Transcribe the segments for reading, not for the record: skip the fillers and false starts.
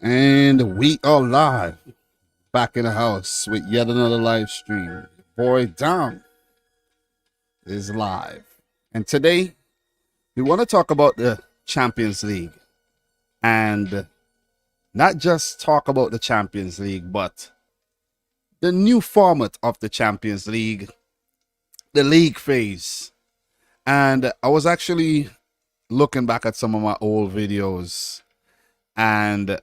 And we are live back in the house with yet another live stream. Boy, Dom is live. And today, we want to talk about the Champions League. And not just talk about the Champions League, but the new format of the Champions League, the league phase. And I was actually looking back at some of my old videos, and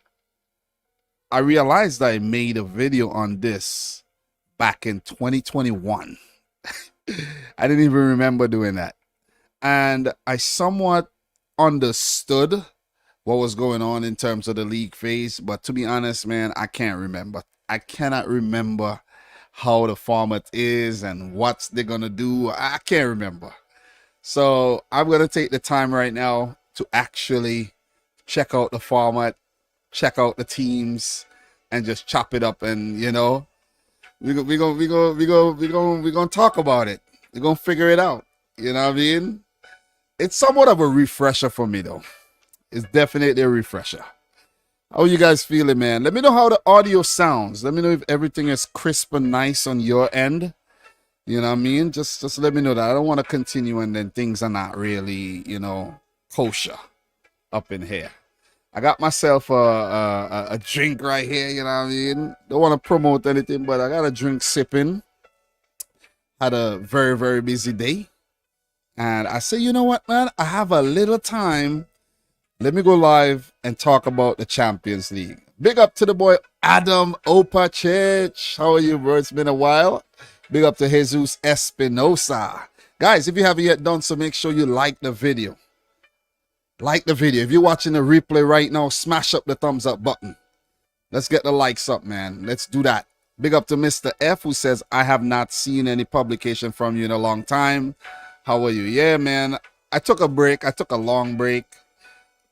I realized I made a video on this back in 2021. I didn't even remember doing that. And I somewhat understood what was going on in terms of the league phase. But to be honest, man, I can't remember. I cannot remember how the format is and what they're going to do. I can't remember. So I'm going to take the time right now to actually check out the format, check out the teams, and just chop it up. And we're gonna talk about it. We're gonna figure it out. You know what I mean? It's somewhat of a refresher for me, though. It's definitely a refresher. How are you guys feeling, man? Let me know how the audio sounds. Let me know if everything is crisp and nice on your end. You know what I mean? Just let me know that. I don't want to continue and then things are not really, kosher up in here. I got myself a drink right here, you know what I mean? Don't want to promote anything, but I got a drink sipping. Had a very, very busy day. And I say, you know what, man? I have a little time. Let me go live and talk about the Champions League. Big up to the boy Adam Opachich. How are you, bro? It's been a while. Big up to Jesus Espinosa. Guys, if you haven't yet done so, make sure you like the video. Like the video. If you're watching the replay right now, smash up the thumbs up button. Let's get the likes up, man. Let's do that. Big up to Mr. F, who says, I have not seen any publication from you in a long time. How are you? Yeah, man. I took a break. I took a long break.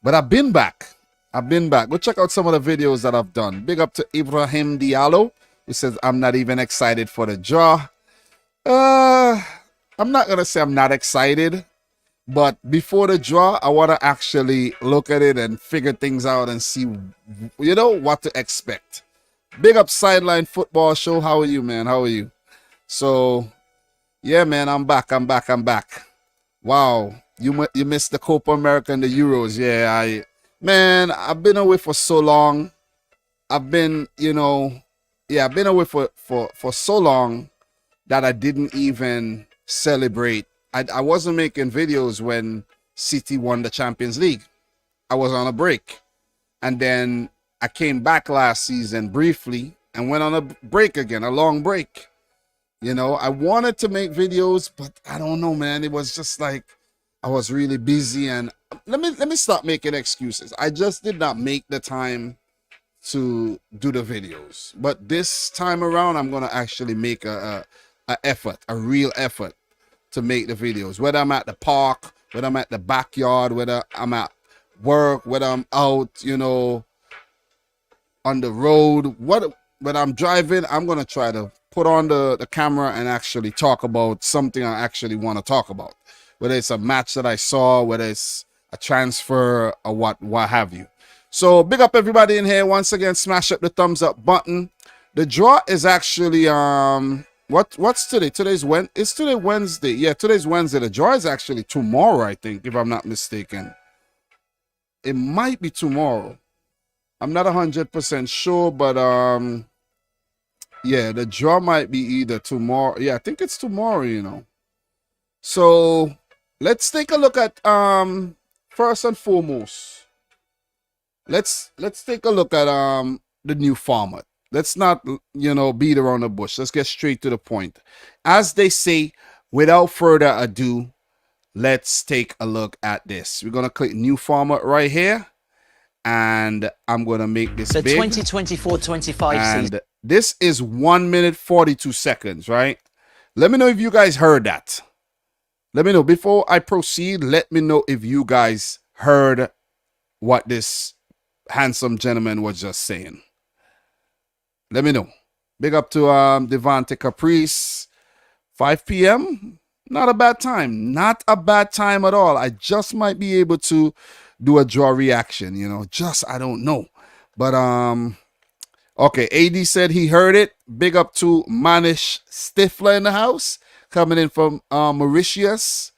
But I've been back. Go check out some of the videos that I've done. Big up to Ibrahim Diallo, who says, I'm not even excited for the draw. I'm not going to say I'm not excited. But before the draw, I want to actually look at it and figure things out and see, what to expect. Big up Sideline Football Show. How are you, man? How are you? So, yeah, man, I'm back. Wow. You missed the Copa America and the Euros. Yeah, I've been away for so long. I've been away for so long that I didn't even celebrate. I wasn't making videos when City won the Champions League. I was on a break. And then I came back last season briefly and went on a break again, a long break. I wanted to make videos, but I don't know, man. It was just like I was really busy, and let me stop making excuses. I just did not make the time to do the videos. But this time around, I'm going to actually make a real effort to make the videos, whether I'm at the park, whether I'm at the backyard, whether I'm at work, whether I'm out, on the road, when I'm driving, I'm going to try to put on the camera and actually talk about something I actually want to talk about, whether it's a match that I saw, whether it's a transfer or what have you. So big up everybody in here. Once again, smash up the thumbs up button. The draw is actually, what's today? It's today Wednesday. Yeah, today's Wednesday. The draw is actually tomorrow, I think, if I'm not mistaken. It might be tomorrow. I'm not 100% sure, but yeah, the draw might be either tomorrow. Yeah, I think it's tomorrow, So let's take a look at first and foremost. Let's take a look at the new format. Let's not, beat around the bush. Let's get straight to the point. As they say, without further ado, let's take a look at this. We're going to click new format right here. And I'm going to make this the big. 2024-25 and season. This is 1 minute 42 seconds, right? Let me know if you guys heard that. Let me know. Before I proceed, let me know if you guys heard what this handsome gentleman was just saying. Let me know. Big up to Devante Caprice. 5 p.m. Not a bad time. Not a bad time at all. I just might be able to do a draw reaction, I don't know. But okay, AD said he heard it. Big up to Manish Stifler in the house, coming in from Mauritius,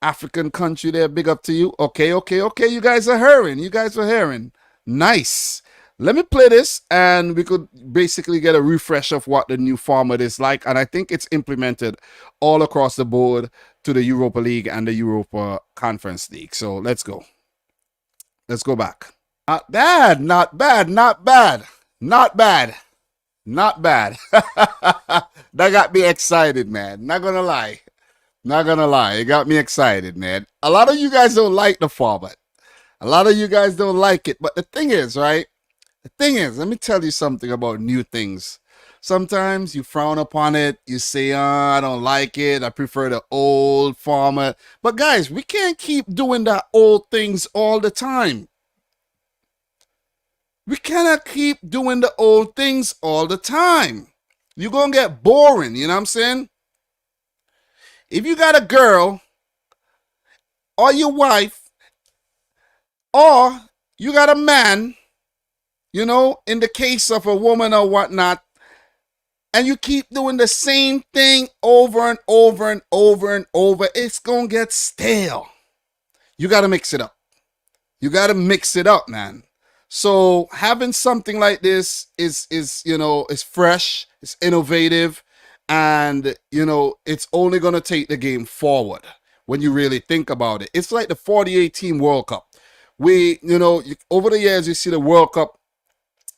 African country there. Big up to you. Okay. You guys are hearing. Nice. Let me play this and we could basically get a refresh of what the new format is like. And I think it's implemented all across the board to the Europa League and the Europa Conference League. So let's go. Let's go back. Not bad. That got me excited, man. Not gonna lie. It got me excited, man. A lot of you guys don't like the format. A lot of you guys don't like it. But the thing is, right? Let me tell you something about new things. Sometimes you frown upon it. You say, I don't like it. I prefer the old format. But guys, we can't keep doing that old things all the time. We cannot keep doing the old things all the time. You're going to get boring. You know what I'm saying? If you got a girl or your wife or you got a man, you know, in the case of a woman or whatnot, and you keep doing the same thing over and over and over and over, it's going to get stale. You got to mix it up. You got to mix it up, man. So having something like this is fresh, it's innovative, and, you know, it's only going to take the game forward when you really think about it. It's like the 48-team World Cup. Over the years, you see the World Cup,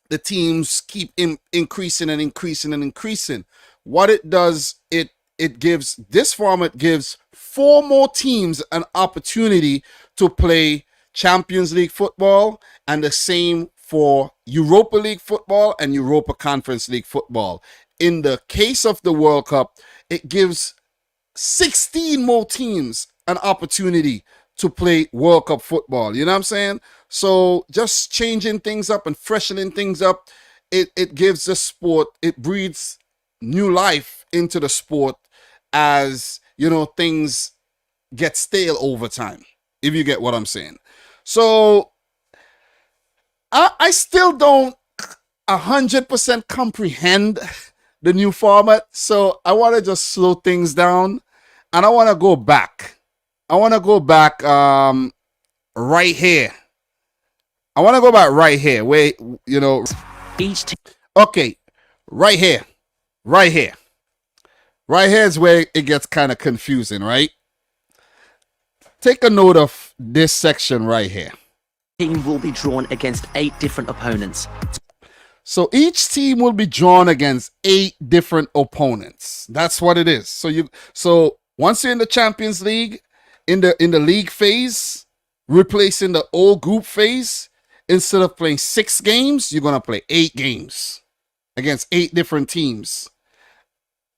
the teams keep increasing and increasing and increasing. What it does, this format gives 4 more teams an opportunity to play Champions League football, and the same for Europa League football and Europa Conference League football. In the case of the World Cup, it gives 16 more teams an opportunity to play World Cup football. You know what I'm saying? So just changing things up and freshening things up, it gives the sport, it breathes new life into the sport as, you know, things get stale over time, if you get what I'm saying. So I still don't 100% comprehend the new format. So I want to just slow things down and I want to go back. Right here. I want to go back right here where, you know, okay, right here is where it gets kind of confusing, right? Take a note of this section right here. Team will be drawn against 8 different opponents. So each team will be drawn against 8 different opponents. That's what it is. So once you're in the Champions League, in the league phase, replacing the old group phase, instead of playing 6 games, you're gonna play 8 games against 8 different teams.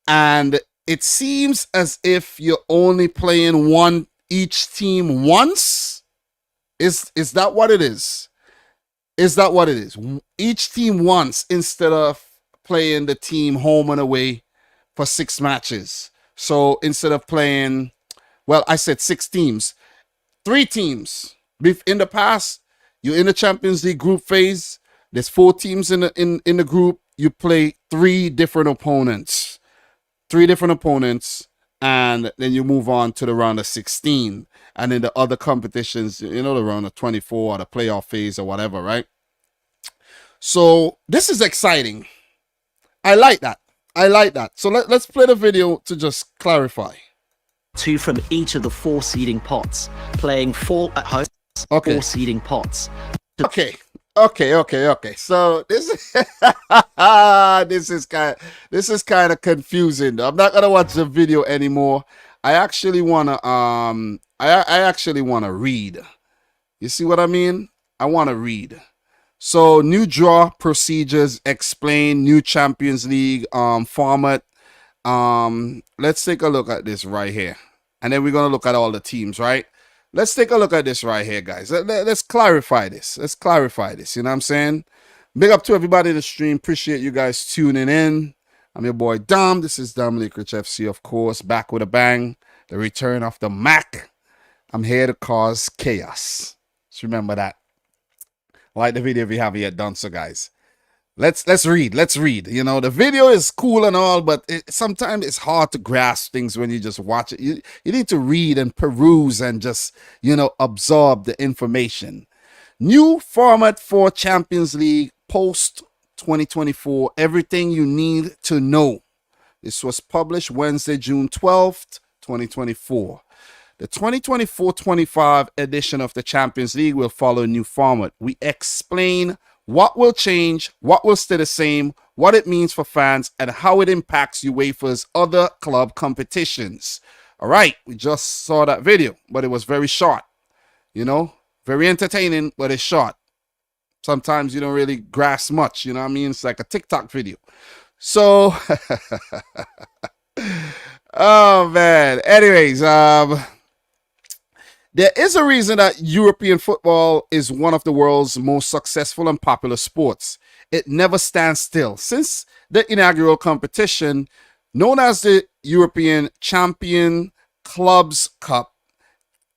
And it seems as if you're only playing each team once. Is that what it is? Is that what it is? Each team once instead of playing the team home and away for 6 matches. So instead of playing, well, I said 6 teams, 3 teams. In the past, you're in the Champions League group phase. There's 4 teams in the group. You play 3 different opponents. 3 different opponents, and then you move on to the round of 16. And in the other competitions, you know, the round of 24 or the playoff phase or whatever, right? So this is exciting. I like that. So let's play the video to just clarify. 2 from each of the 4 seeding pots, playing 4 at home, Okay. 4 seeding pots. Okay. So this this is kind of confusing. I'm not gonna watch the video anymore. I actually wanna read. You see what I mean? I wanna read. So new draw procedures explain, new Champions League format. Let's take a look at this right here, and then we're gonna look at all the teams, right? Let's take a look at this right here, guys. Let's clarify this. You know what I'm saying? Big up to everybody in the stream. Appreciate you guys tuning in. I'm your boy Dom. This is Dominic Rich F.C, of course. Back with a bang. The return of the Mac. I'm here to cause chaos. Just remember that. Like the video if you haven't yet done so, guys. Let's read. Let's read. You know, the video is cool and all, but sometimes it's hard to grasp things when you just watch it. You need to read and peruse and just, you know, absorb the information. New format for Champions League post 2024. Everything you need to know. This was published Wednesday, June 12th, 2024. The 2024-25 edition of the Champions League will follow a new format. We explain what will change, what will stay the same, what it means for fans, and how it impacts UEFA's other club competitions. All right, we just saw that video, but it was very short. You know, very entertaining, but it's short. Sometimes you don't really grasp much, you know what I mean? It's like a TikTok video. So, oh man. Anyways, there is a reason that European football is one of the world's most successful and popular sports. It never stands still. Since the inaugural competition, known as the European Champion Clubs Cup,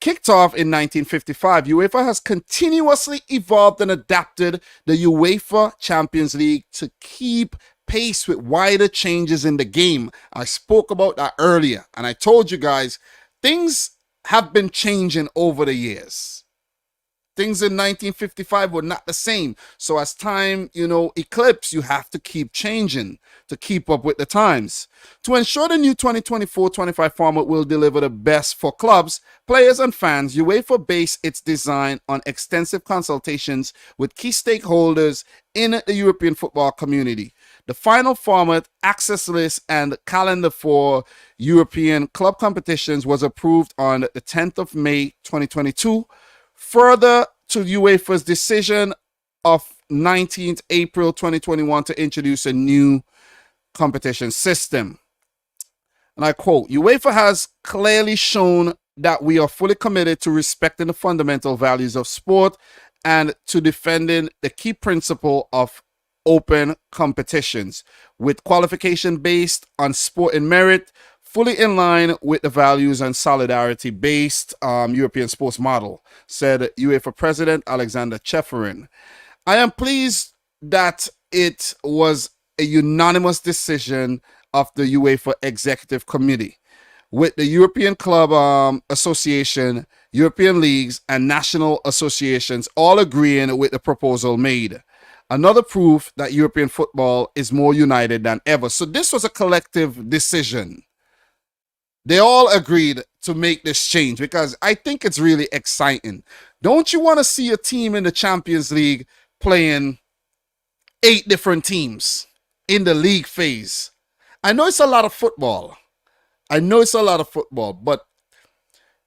kicked off in 1955, UEFA has continuously evolved and adapted the UEFA Champions League to keep pace with wider changes in the game. I spoke about that earlier, and I told you guys, things have been changing over the years. Things in 1955 were not the same. So as time, you know, eclipses, you have to keep changing to keep up with the times. To ensure the new 2024-25 format will deliver the best for clubs, players, and fans, UEFA based its design on extensive consultations with key stakeholders in the European football community. The final format, access list, and calendar for European club competitions was approved on the 10th of May 2022. Further to UEFA's decision of 19th April 2021 to introduce a new competition system. And I quote, UEFA has clearly shown that we are fully committed to respecting the fundamental values of sport and to defending the key principle of open competitions, with qualification based on sport and merit, fully in line with the values and solidarity-based European sports model, said UEFA President Alexander Cheferin. I am pleased that it was a unanimous decision of the UEFA Executive Committee, with the European Club Association, European leagues, and national associations all agreeing with the proposal made. Another proof that European football is more united than ever. So this was a collective decision. They all agreed to make this change because I think it's really exciting. Don't you want to see a team in the Champions League playing 8 different teams in the league phase? I know it's a lot of football. But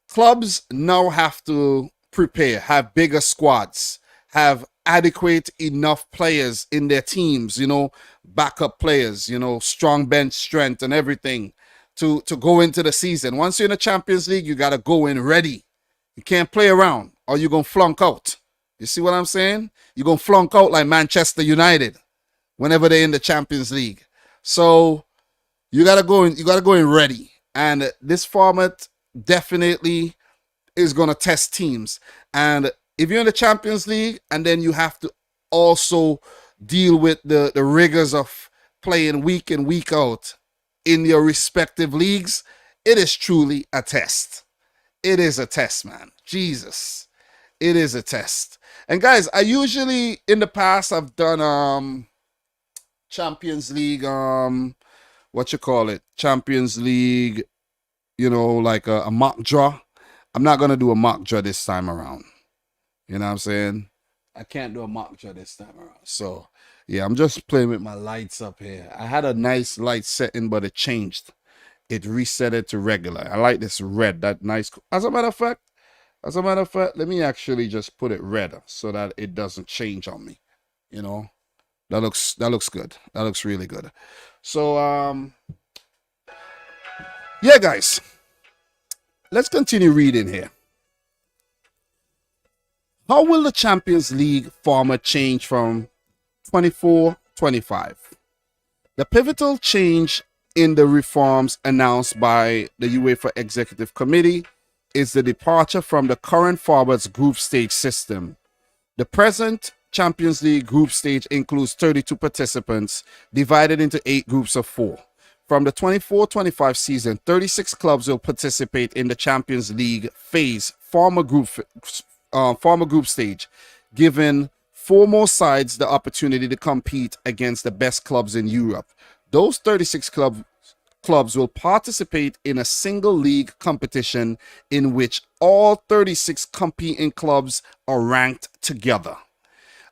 clubs now have to prepare, have bigger squads, have adequate enough players in their teams, you know, backup players, you know, strong bench strength and everything to go into the season. Once you're in the Champions League, you got to go in ready. You can't play around or you're going to flunk out. You see what I'm saying? You're going to flunk out like Manchester United whenever they're in the Champions League. So you got to go in ready. And this format definitely is going to test teams. And if you're in the Champions League and then you have to also deal with the rigors of playing week in, week out in your respective leagues, it is truly a test. It is a test, man. Jesus. It is a test. And guys, I usually, in the past, I've done Champions League, Champions League, you know, like a mock draw. I'm not going to do a mock draw this time around. You know what I'm saying? I can't do a mock draw this time around. So, yeah, I'm just playing with my lights up here. I had a nice light setting, but it changed. It reset it to regular. I like this red, that nice. As a matter of fact, let me actually just put it red so that it doesn't change on me. You know, that looks good. That looks really good. So, yeah, guys, let's continue reading here. How will the Champions League format change from 24-25? The pivotal change in the reforms announced by the UEFA Executive Committee is the departure from the current format's group stage system. The present Champions League group stage includes 32 participants divided into 8 groups of 4. From the 24-25 season, 36 clubs will participate in the Champions League phase, former group stage, giving 4 more sides the opportunity to compete against the best clubs in Europe. Those 36 clubs will participate in a single league competition in which all 36 competing clubs are ranked together.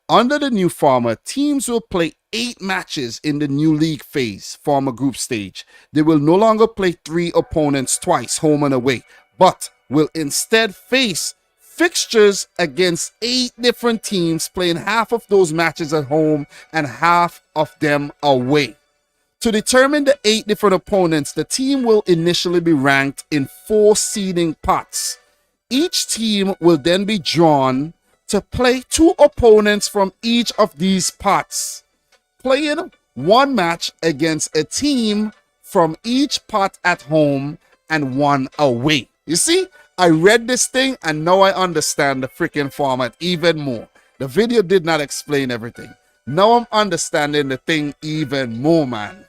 Under the new format, teams will play 8 matches in the new league phase, former group stage. They will no longer play 3 opponents twice, home and away, but will instead face fixtures against 8 different teams, playing half of those matches at home and half of them away. To determine the 8 different opponents, the team will initially be ranked in 4 seeding pots. Each team will then be drawn to play 2 opponents from each of these pots, playing 1 match against a team from each pot at home and 1 away. You see, I read this thing and now I understand the freaking format even more. The video did not explain everything. Now I'm understanding the thing even more, man.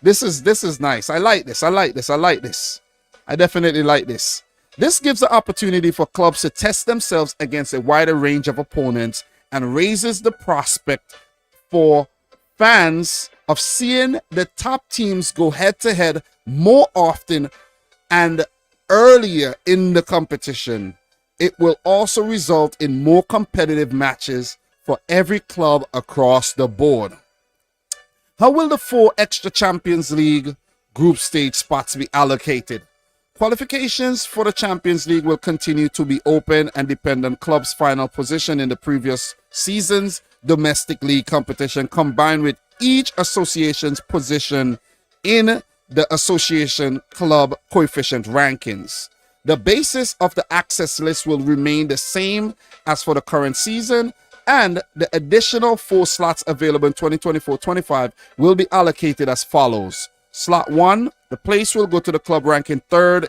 This is nice. I like this. I definitely like this. This gives the opportunity for clubs to test themselves against a wider range of opponents and raises the prospect for fans of seeing the top teams go head to head more often and earlier in the competition. It will also result in more competitive matches for every club across the board. How will the 4 extra Champions League group stage spots be allocated? Qualifications for the Champions League will continue to be open and depend on clubs' final position in the previous season's domestic league competition, combined with each association's position in the association club coefficient rankings. The basis of the access list will remain the same as for the current season, and the additional 4 slots available in 2024-25 will be allocated as follows. Slot 1, the place will go to the club ranking 3rd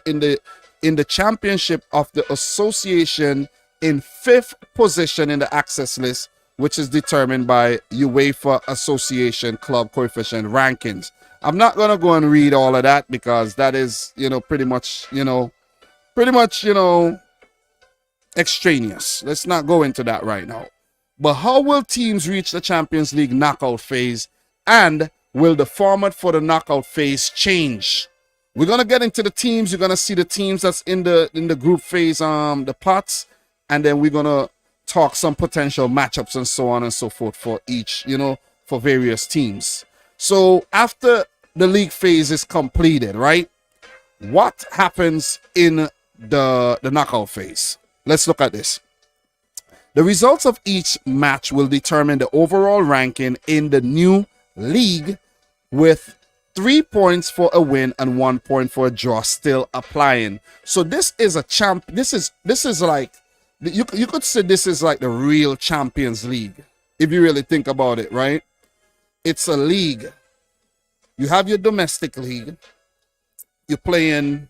in the championship of the association, in 5th position in the access list, which is determined by UEFA Association Club Coefficient Rankings. I'm not going to go and read all of that because that is, pretty much extraneous. Let's not go into that right now. But how will teams reach the Champions League knockout phase, and will the format for the knockout phase change? We're going to get into the teams. You're going to see the teams that's in the group phase, the pots, and then we're going to talk some potential matchups and so on and so forth for each, for various teams. So after the league phase is completed, right? What happens in the knockout phase? Let's look at this. The results of each match will determine the overall ranking in the new league, with 3 points for a win and 1 point for a draw still applying. So this is a this is like, you could say this is like the real Champions League if you really think about it, right? It's a league. You have your domestic league. You're playing,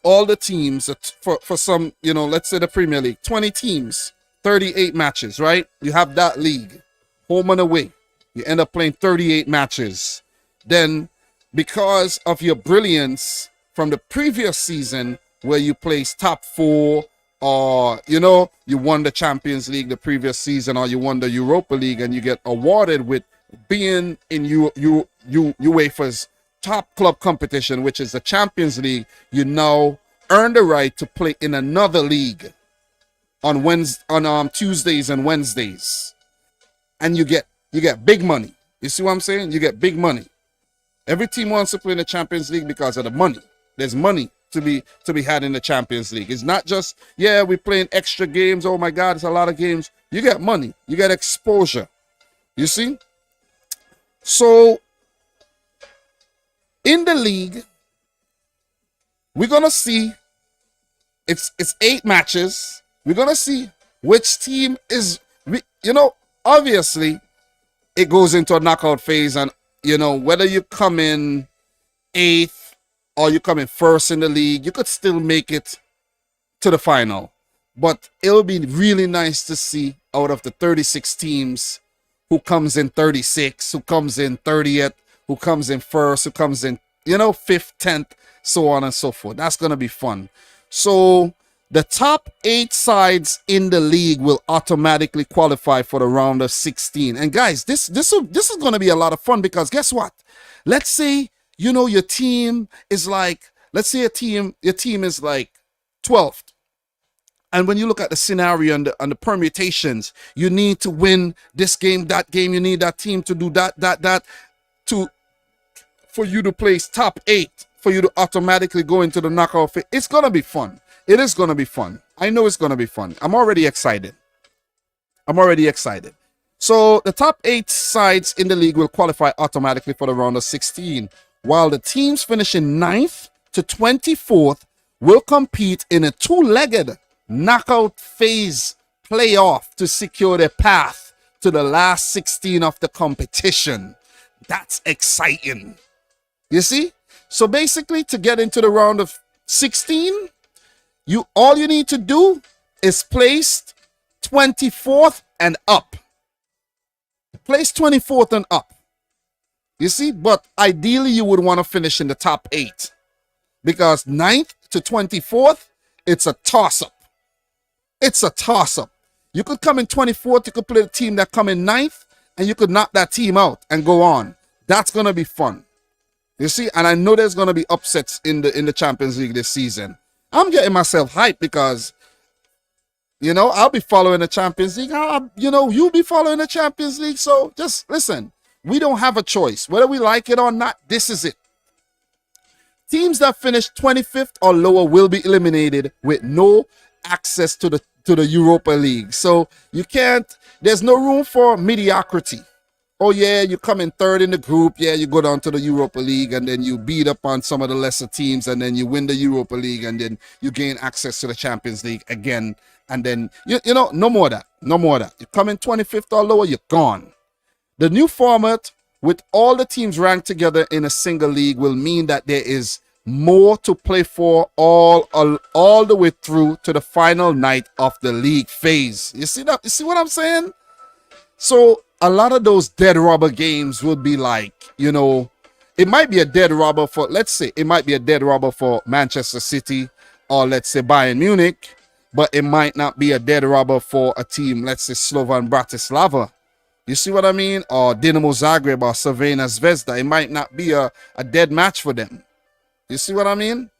all the teams for some, let's say the Premier League, 20 teams, 38 matches, right? You have that league, home and away. You end up playing 38 matches. Then, because of your brilliance from the previous season, where you placed top 4, or, you won the Champions League the previous season, or you won the Europa League, and you get awarded with being in UEFA's top club competition, which is the Champions League, you now earn the right to play in another league on Tuesdays and Wednesdays, and you get big money. You see what I'm saying? You get big money. Every team wants to play in the Champions League because of the money. There's money to be had in the Champions League. It's not just, we're playing extra games. Oh my God, it's a lot of games. You get money. You get exposure. You see? So in the league, we're gonna see it's 8 matches. We're gonna see which team is, obviously it goes into a knockout phase, and whether you come in 8th or you come in 1st in the league, you could still make it to the final. But it'll be really nice to see out of the 36 teams who comes in 36, who comes in 30th, who comes in first, who comes in, 5th, 10th, so on and so forth. That's going to be fun. So the top 8 sides in the league will automatically qualify for the round of 16. And guys, this is going to be a lot of fun, because guess what? Let's say, your team is like, let's say your team is like 12th. And when you look at the scenario and the permutations, you need to win this game, that game. You need that team to do that, for you to place top 8, for you to automatically go into the knockout phase. It's going to be fun. It is going to be fun. I know it's going to be fun. I'm already excited. So the top 8 sides in the league will qualify automatically for the round of 16, while the teams finishing 9th to 24th will compete in a 2-legged knockout phase playoff to secure their path to the last 16 of the competition. That's exciting. You see? So basically, to get into the round of 16, all you need to do is place 24th and up. Place 24th and up. You see? But ideally, you would want to finish in the top 8, because 9th to 24th, it's a toss-up. It's a toss-up. You could come in 24th, you could play the team that come in 9th, and you could knock that team out and go on. That's going to be fun. You see? And I know there's going to be upsets in the Champions League this season. I'm getting myself hyped because, I'll be following the Champions League. You'll be following the Champions League. So just listen, we don't have a choice. Whether we like it or not, this is it. Teams that finish 25th or lower will be eliminated with no access to the Europa League. So there's no room for mediocrity. Oh yeah, you come in 3rd in the group, yeah, you go down to the Europa League, and then you beat up on some of the lesser teams, and then you win the Europa League, and then you gain access to the Champions League again, and then no more of that. You come in 25th or lower, you're gone. The new format, with all the teams ranked together in a single league, will mean that there is more to play for all the way through to the final night of the league phase. You see that? You see what I'm saying? So a lot of those dead rubber games would be like, it might be a dead rubber for, let's say, it might be a dead rubber for Manchester City, or let's say Bayern Munich, but it might not be a dead rubber for a team, let's say Slovan Bratislava. You see what I mean? Or Dinamo Zagreb or Crvena Zvezda. It might not be a dead match for them. You see what I mean?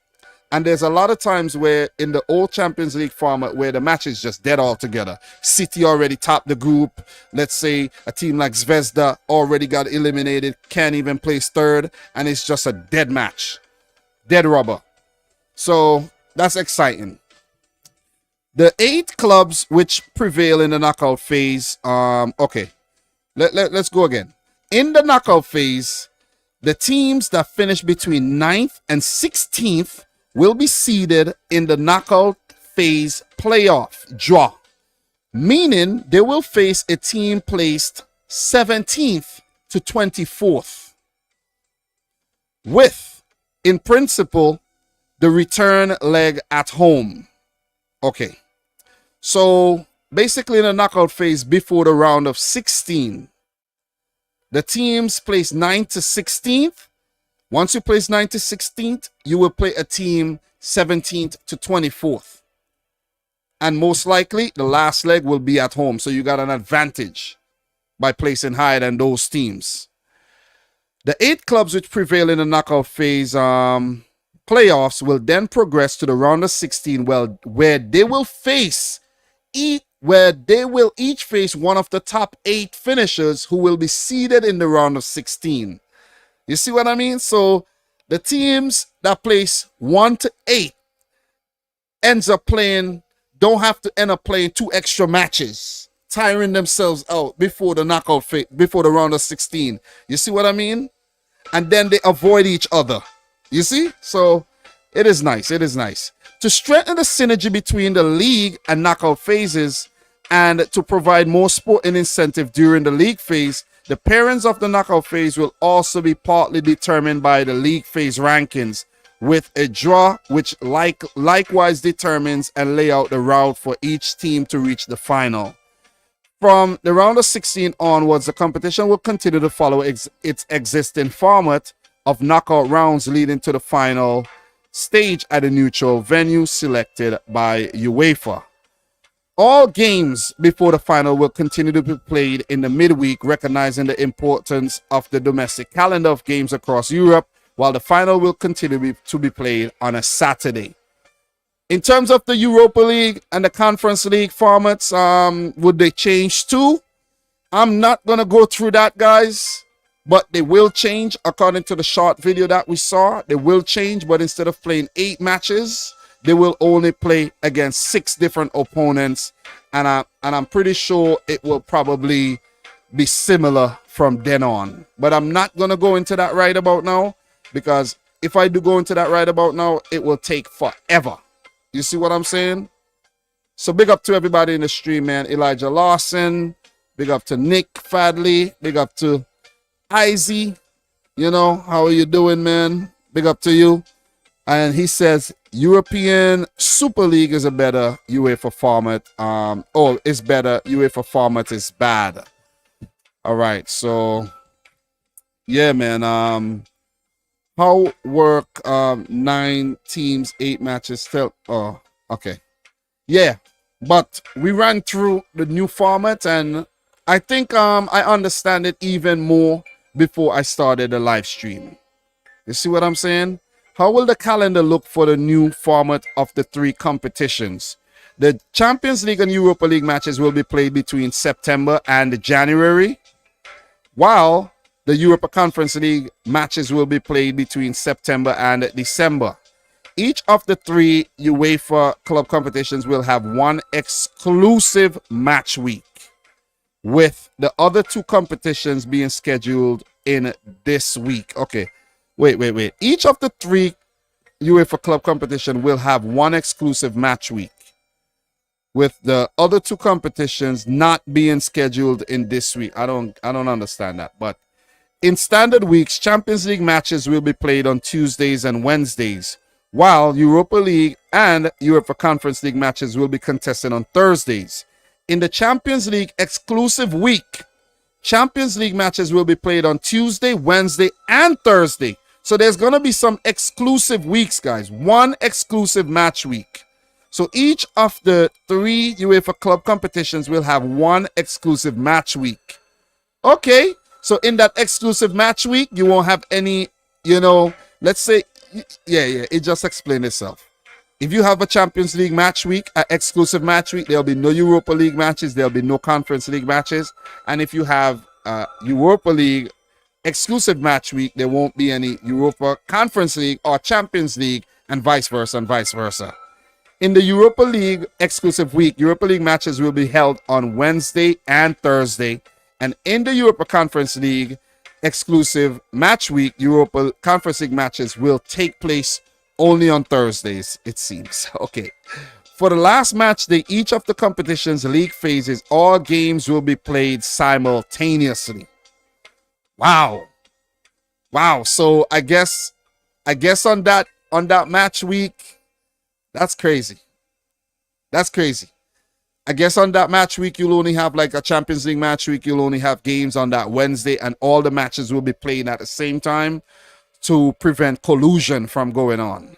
And there's a lot of times where in the old Champions League format where the match is just dead altogether. City already topped the group. Let's say a team like Zvezda already got eliminated, can't even place 3rd, and it's just a dead match. Dead rubber. So that's exciting. The 8 clubs which prevail in the knockout phase, okay. Let's go again. In the knockout phase, the teams that finish between 9th and 16th will be seeded in the knockout phase playoff draw, meaning they will face a team placed 17th to 24th, with, in principle, the return leg at home. Okay, so basically in the knockout phase before the round of 16, the teams placed 9th to 16th. Once you place 9th to 16th, you will play a team 17th to 24th. And most likely, the last leg will be at home. So you got an advantage by placing higher than those teams. The 8 clubs which prevail in the knockout phase playoffs will then progress to the round of 16, where they will each face one of the top 8 finishers who will be seeded in the round of 16. You see what I mean? So the teams that place 1 to 8 don't have to end up playing 2 extra matches, tiring themselves out before the knockout phase, before the round of 16. You see what I mean? And then they avoid each other. You see? So it is nice. It is nice. To strengthen the synergy between the league and knockout phases, and to provide more sporting incentive during the league phase, the parents of the knockout phase will also be partly determined by the league phase rankings, with a draw, which likewise determines and lay out the route for each team to reach the final. From the round of 16 onwards, the competition will continue to follow its existing format of knockout rounds leading to the final stage at a neutral venue selected by UEFA. All games before the final will continue to be played in the midweek, recognizing the importance of the domestic calendar of games across Europe, while the final will continue to be played on a Saturday. In terms of the Europa League and the Conference League formats, would they change too? I'm not going to go through that, guys, but they will change according to the short video that we saw. They will change, but instead of playing 8 matches, they will only play against 6 different opponents, and I'm pretty sure it will probably be similar from then on. But I'm not going to go into that right about now, because if I do go into that right about now, it will take forever. You see what I'm saying? So big up to everybody in the stream, man. Elijah Lawson, big up to Nick Fadley, big up to Izzy. You know, how are you doing, man? Big up to you. And he says European Super League is a better UEFA format. It's better. UEFA format is bad. All right, so yeah, man. How work 9 teams, 8 matches still? Oh, okay. Yeah, but we ran through the new format, and I think I understand it even more before I started the live stream. You see what I'm saying? How will the calendar look for the new format of the 3 competitions? The Champions League and Europa League matches will be played between September and January, while the Europa Conference League matches will be played between September and December. Each of the 3 UEFA club competitions will have one exclusive match week, with the other 2 competitions being scheduled in this week. Okay, wait. Each of the 3 UEFA club competition will have one exclusive match week, with the other 2 competitions not being scheduled in this week. I don't understand that, but in standard weeks, Champions League matches will be played on Tuesdays and Wednesdays, while Europa League and UEFA Conference League matches will be contested on Thursdays. In the Champions League exclusive week, Champions League matches will be played on Tuesday, Wednesday, and Thursday. So there's going to be some exclusive weeks, guys. One exclusive match week. So each of the 3 UEFA club competitions will have one exclusive match week. Okay. So in that exclusive match week, you won't have any, let's say, it just explained itself. If you have a Champions League match week, an exclusive match week, there'll be no Europa League matches, there'll be no Conference League matches. And if you have Europa League exclusive match week, there won't be any Europa Conference League or Champions League, and vice versa and vice versa. In the Europa League exclusive week, Europa League matches will be held on Wednesday and Thursday. And in the Europa Conference League exclusive match week, Europa Conference League matches will take place only on Thursdays, it seems. Okay. For the last match day, each of the competition's league phases, all games will be played simultaneously. Wow. So I guess on that match week, that's crazy. I guess on that match week, you'll only have like a Champions League match week. You'll only have games on that Wednesday, and all the matches will be played at the same time to prevent collusion from going on.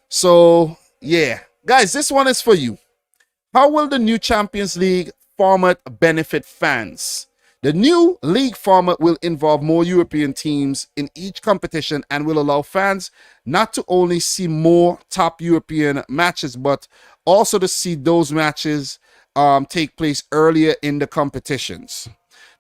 So, yeah. Guys, this one is for you. How will the new Champions League format benefit fans? The new league format will involve more European teams in each competition and will allow fans not to only see more top European matches, but also to see those matches take place earlier in the competitions.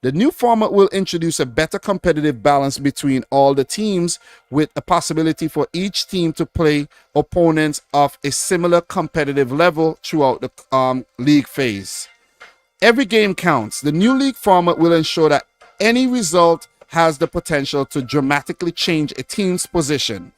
The new format will introduce a better competitive balance between all the teams, with a possibility for each team to play opponents of a similar competitive level throughout the league phase. Every game counts. The new league format will ensure that any result has the potential to dramatically change a team's position,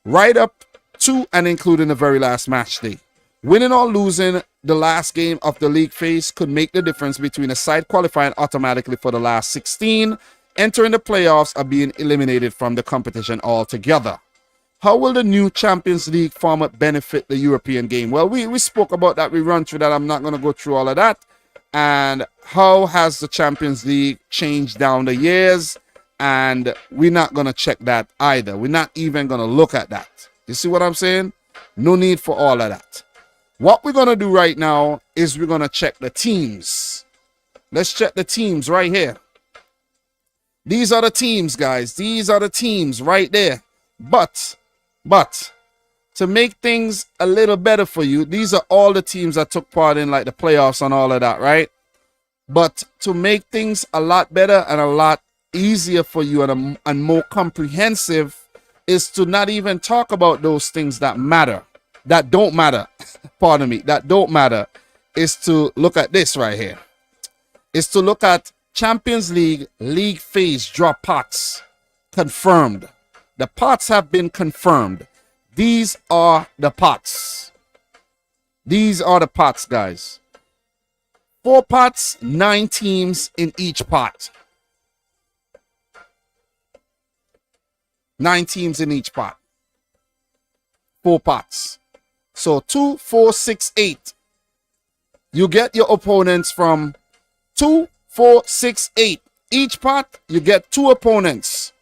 right up to and including the very last match day. Winning or losing the last game of the league phase could make the difference between a side qualifying automatically for the last 16, entering the playoffs, or being eliminated from the competition altogether. How will the new Champions League format benefit the European game? Well, we spoke about that. We run through that. I'm not going to go through all of that. And how has the Champions League changed down the years? And we're not going to check that either. We're not even going to look at that. You see what I'm saying? No need for all of that. What we're going to do right now is we're going to check the teams. Let's check the teams right here. These are the teams, guys. These are the teams right there. But to make things a little better for you, these are all the teams that took part in like the playoffs and all of that, right? But to make things a lot better and a lot easier for you and more comprehensive is to not even talk about those things that matter, that don't matter. Pardon me, that don't matter. Is to look at this right here. Is to look at Champions League league phase draw pots confirmed. The pots have been confirmed. These are the pots. These are the pots, guys. 4 pots, 9 teams in each pot. 9 teams in each pot. 4 pots. So 2, 4, 6, 8. You get your opponents from 2, 4, 6, 8. Each pot, you get 2 opponents.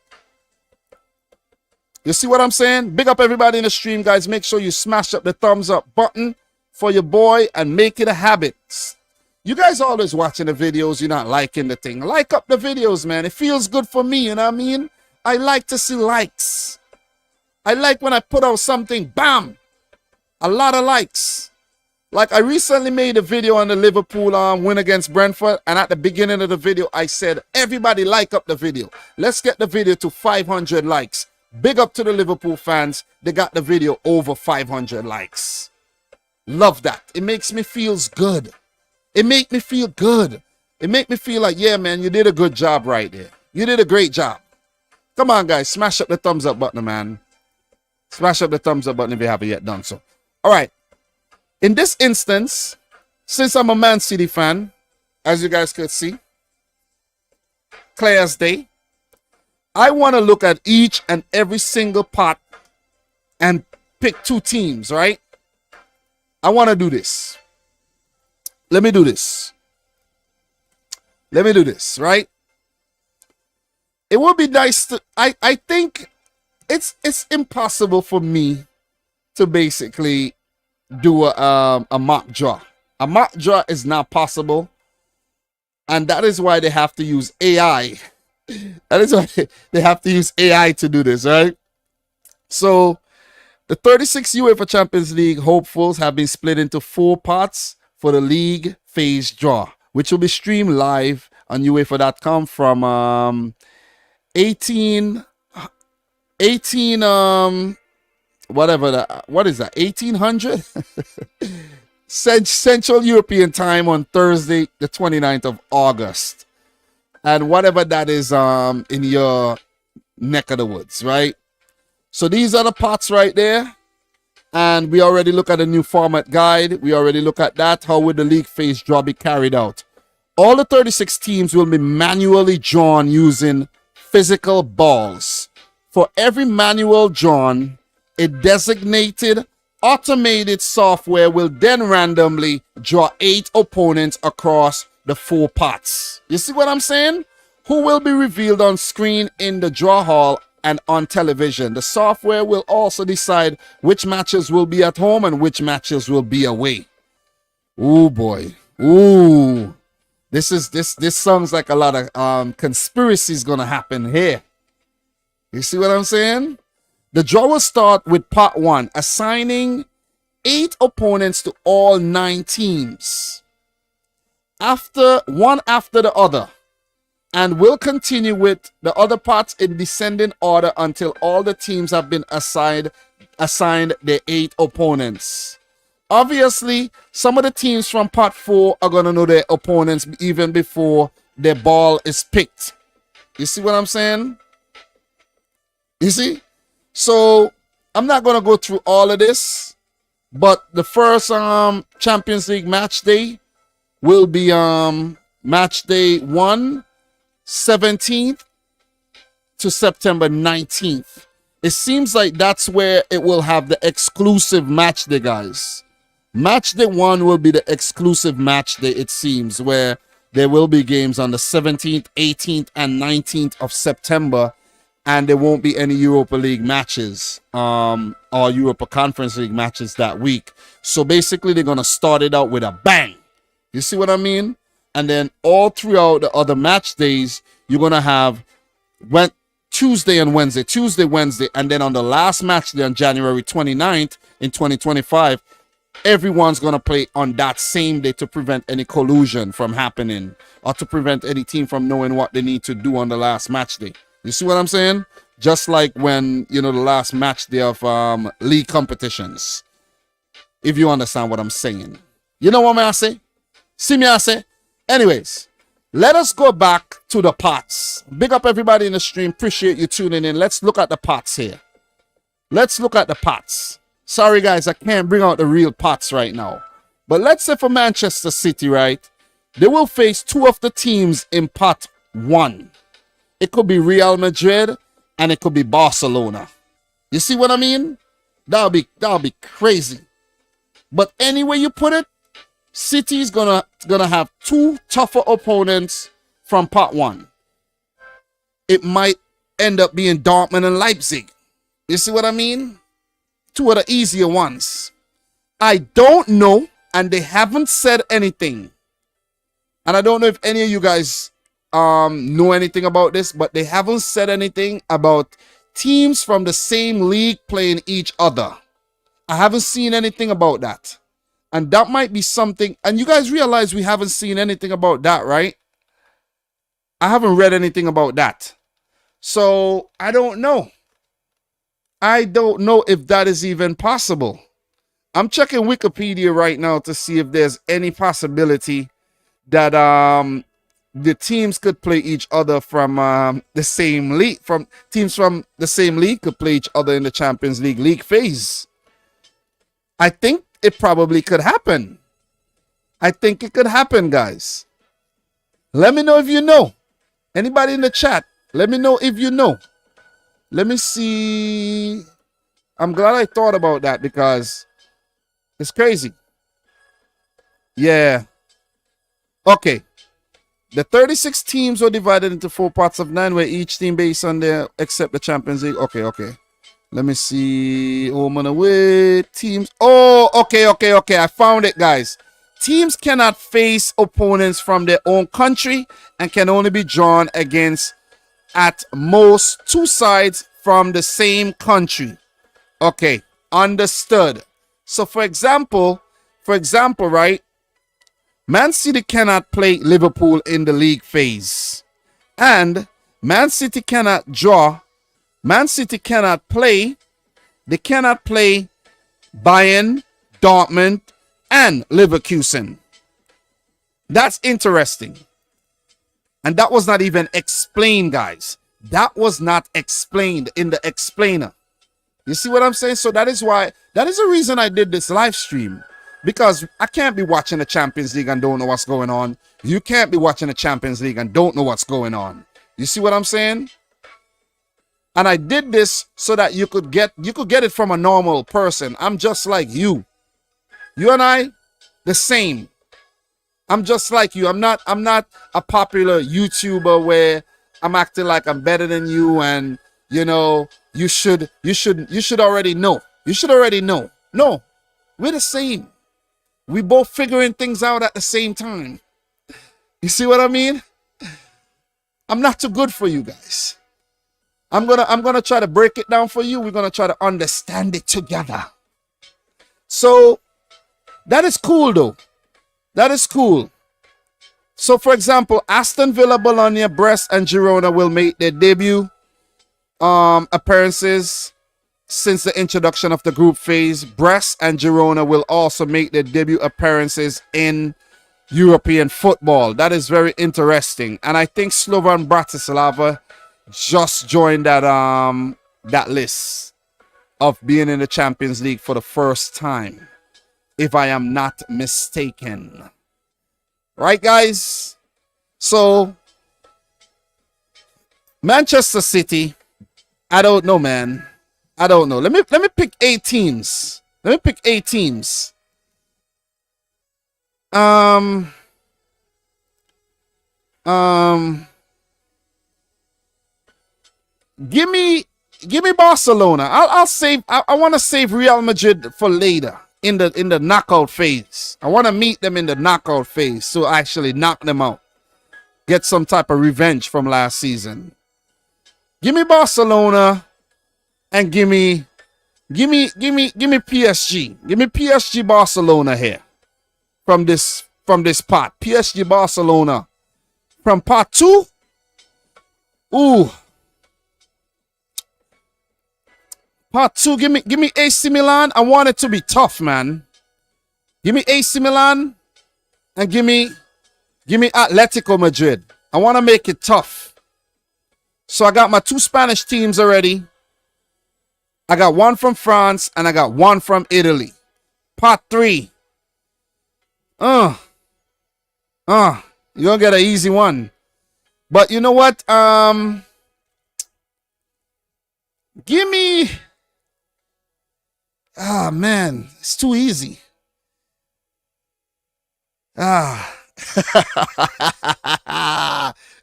You see what I'm saying? Big up everybody in the stream, guys. Make sure you smash up the thumbs up button for your boy and make it a habit. You guys always watching the videos, you're not liking the thing. Like up the videos, man. It feels good for me, you know what I mean? I like to see likes. I like when I put out something, bam, a lot of likes. Like I recently made a video on the Liverpool win against Brentford, and at the beginning of the video, I said, everybody like up the video. Let's get the video to 500 likes. Big up to the Liverpool fans. They got the video over 500 likes. Love that. It makes me feel good. It make me feel good. It make me feel like, yeah, man, you did a good job right there. You did a great job. Come on, guys. Smash up the thumbs up button, man. Smash up the thumbs up button if you haven't yet done so. All right. In this instance, since I'm a Man City fan, as you guys could see, clear as day, I want to look at each and every single pot and pick 2 teams, right? I want to do this. Let me do this. Let me do this, right? It would be nice to, I think it's impossible for me to basically do a mock draw. A mock draw is not possible. And that is why they have to use AI. That is why they have to use AI to do this, right? So the 36 UEFA Champions League hopefuls have been split into 4 pots for the league phase draw, which will be streamed live on UEFA.com from 18 what is that, 1800 Central European time on Thursday the 29th of August, and whatever that is in your neck of the woods, right? So these are the pots right there, and we already look at a new format guide. We already look at that. How would the league phase draw be carried out? All the 36 teams will be manually drawn using physical balls. For every manual drawn, a designated automated software will then randomly draw 8 opponents across the 4 pots. You see what I'm saying? Who will be revealed on screen in the draw hall and on television. The software will also decide which matches will be at home and which matches will be away. Ooh boy. Ooh. This sounds like a lot of conspiracies gonna happen here. You see what I'm saying? The draw will start with pot 1, assigning 8 opponents to all 9 teams. After the other. And will continue with the other parts in descending order until all the teams have been assigned their 8 opponents. Obviously, some of the teams from part 4 are going to know their opponents even before their ball is picked. You see what I'm saying? You see? So, I'm not going to go through all of this, but the first Champions League match day will be match day 1, 17th to September 19th. It seems like that's where it will have the exclusive match day, guys. Match day 1 will be the exclusive match day, it seems, where there will be games on the 17th, 18th, and 19th of September, and there won't be any Europa League matches or Europa Conference League matches that week. So basically, they're going to start it out with a bang. You see what I mean? And then all throughout the other match days, you're going to have Tuesday and Wednesday, Tuesday, Wednesday, and then on the last match day on January 29th in 2025, everyone's going to play on that same day to prevent any collusion from happening or to prevent any team from knowing what they need to do on the last match day. You see what I'm saying? Just like when, the last match day of league competitions. If you understand what I'm saying. You know what I say? See me I say? Anyways. Let us go back to the pots. Big up everybody in the stream. Appreciate you tuning in. Let's look at the pots here. Let's look at the pots. Sorry, guys, I can't bring out the real pots right now. But let's say for Manchester City, right? They will face 2 of the teams in pot 1. It could be Real Madrid and it could be Barcelona. You see what I mean? That'll be crazy. But anyway you put it, City's gonna have 2 tougher opponents from pot 1. It might end up being Dortmund and Leipzig. You see what I mean? 2 of the easier ones. I don't know, and they haven't said anything. And I don't know if any of you guys know anything about this, but they haven't said anything about teams from the same league playing each other. I haven't seen anything about that. And that might be something, and you guys realize we haven't seen anything about that, right? I haven't read anything about that. So, I don't know. I don't know if that is even possible. I'm checking Wikipedia right now to see if there's any possibility that the teams could play each other from the same league. Teams from the same league could play each other in the Champions League phase. I think it probably could happen. I think it could happen, guys. Let me know if you know. Anybody in the chat, let me know if you know. Let me see. I'm glad I thought about that because it's crazy. Yeah. Okay. The 36 teams were divided into 4 parts of 9, where each team based on their, except the Champions League. Okay. Let me see. Home and away teams. Oh, okay. I found it, guys. Teams cannot face opponents from their own country and can only be drawn against at most 2 sides from the same country. Okay, understood. So for example, right? Man City cannot play Liverpool in the league phase. And Man City cannot draw. Man City cannot play. They cannot play Bayern, Dortmund, and Leverkusen. That's interesting. And that was not even explained, guys. That was not explained in the explainer. You see what I'm saying? So that is the reason I did this live stream. Because I can't be watching the Champions League and don't know what's going on. You can't be watching the Champions League and don't know what's going on. You see what I'm saying? And I did this so that you could get it from a normal person. I'm just like you. You and I, the same. I'm just like you. I'm not a popular YouTuber where I'm acting like I'm better than you and you should already know. You should already know. No, we're the same. We both figuring things out at the same time. You see what I mean? I'm not too good for you guys. I'm gonna try to break it down for you. We're gonna try to understand it together. So that is cool though. That is cool. So for example, Aston Villa, Bologna, Brest, and Girona will make their debut appearances since the introduction of the group phase. Brest and Girona will also make their debut appearances in European football. That is very interesting. And I think Slovan Bratislava just joined that list of being in the Champions League for the first time, if I am not mistaken. Right, guys? So, Manchester City, I don't know, man. I don't know. Let me pick 8 teams. Let me pick 8 teams. Give me Barcelona. I'll save. I want to save Real Madrid for later in the knockout phase. I want to meet them in the knockout phase, so actually knock them out, get some type of revenge from last season. Give me Barcelona, and give me PSG. Give me PSG Barcelona here from this part. PSG Barcelona from part 2. Ooh. Part 2, give me AC Milan. I want it to be tough, man. Give me AC Milan and give me Atletico Madrid. I want to make it tough. So I got my 2 Spanish teams already. I got 1 from France and I got 1 from Italy. Part 3. You're gonna get an easy one. But you know what? Give me. Ah, man, it's too easy.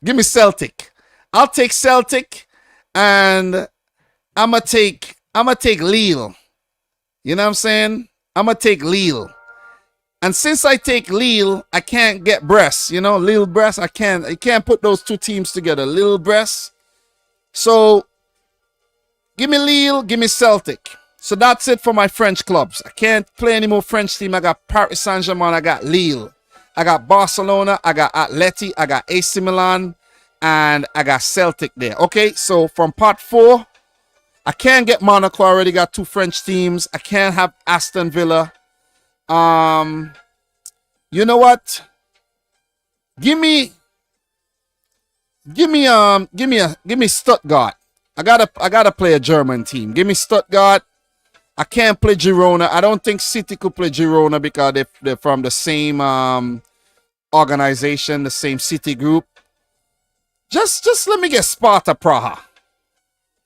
Give me Celtic. I'll take Celtic, and I'ma take Lille. You know what I'm saying? I'ma take Lille. And since I take Lille, I can't get Brest. You know, Lille Brest. I can't put those 2 teams together. Lille Brest. So give me Lille, give me Celtic. So that's it for my French clubs. I can't play any more French team. I got Paris Saint-Germain, I got Lille. I got Barcelona, I got Atleti, I got AC Milan, and I got Celtic there. Okay, so from part 4, I can't get Monaco. I already got 2 French teams. I can't have Aston Villa. You know what? Give me Stuttgart. I gotta play a German team. Give me Stuttgart. I can't play Girona. I don't think City could play Girona because they're from the same organization, the same city group. Just let me get Sparta Praha,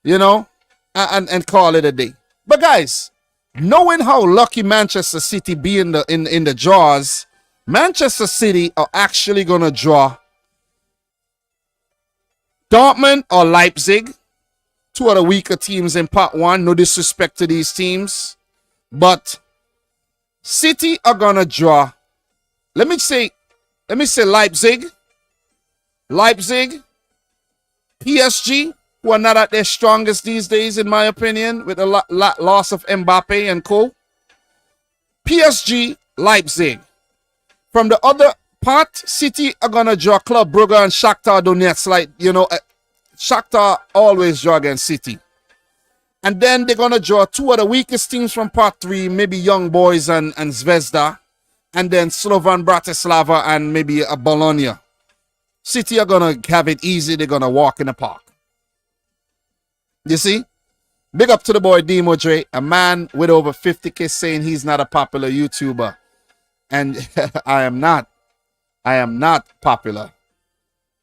you know, and call it a day. But guys, knowing how lucky Manchester City be in the draws, Manchester City are actually gonna draw Dortmund or Leipzig. 2 of the weaker teams in part 1. No disrespect to these teams. But City are gonna draw. Let me say Leipzig. PSG, who are not at their strongest these days, in my opinion, with the loss of Mbappe and co. PSG, Leipzig. From the other part, City are gonna draw Club Brugge and Shakhtar Donetsk. Like, you know, Shakhtar always draw against City. And then they're going to draw 2 of the weakest teams from part 3, maybe Young Boys and Zvezda. And then Slovan Bratislava and maybe a Bologna. City are going to have it easy. They're going to walk in the park. You see? Big up to the boy Demo Dre, a man with over 50K saying he's not a popular YouTuber. And I am not popular.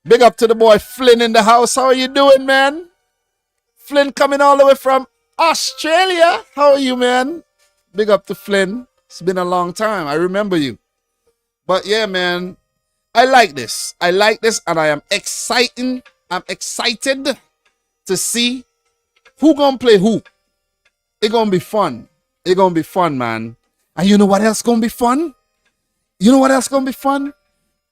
Big up to the boy Flynn in the house. How are you doing, man? Flynn coming all the way from Australia. How are you, man? Big up to Flynn. It's been a long time. I remember you. But yeah, man, I like this. And I am excited. I'm excited to see who gonna play who. It's gonna be fun. It's gonna be fun, man. And you know what else gonna be fun?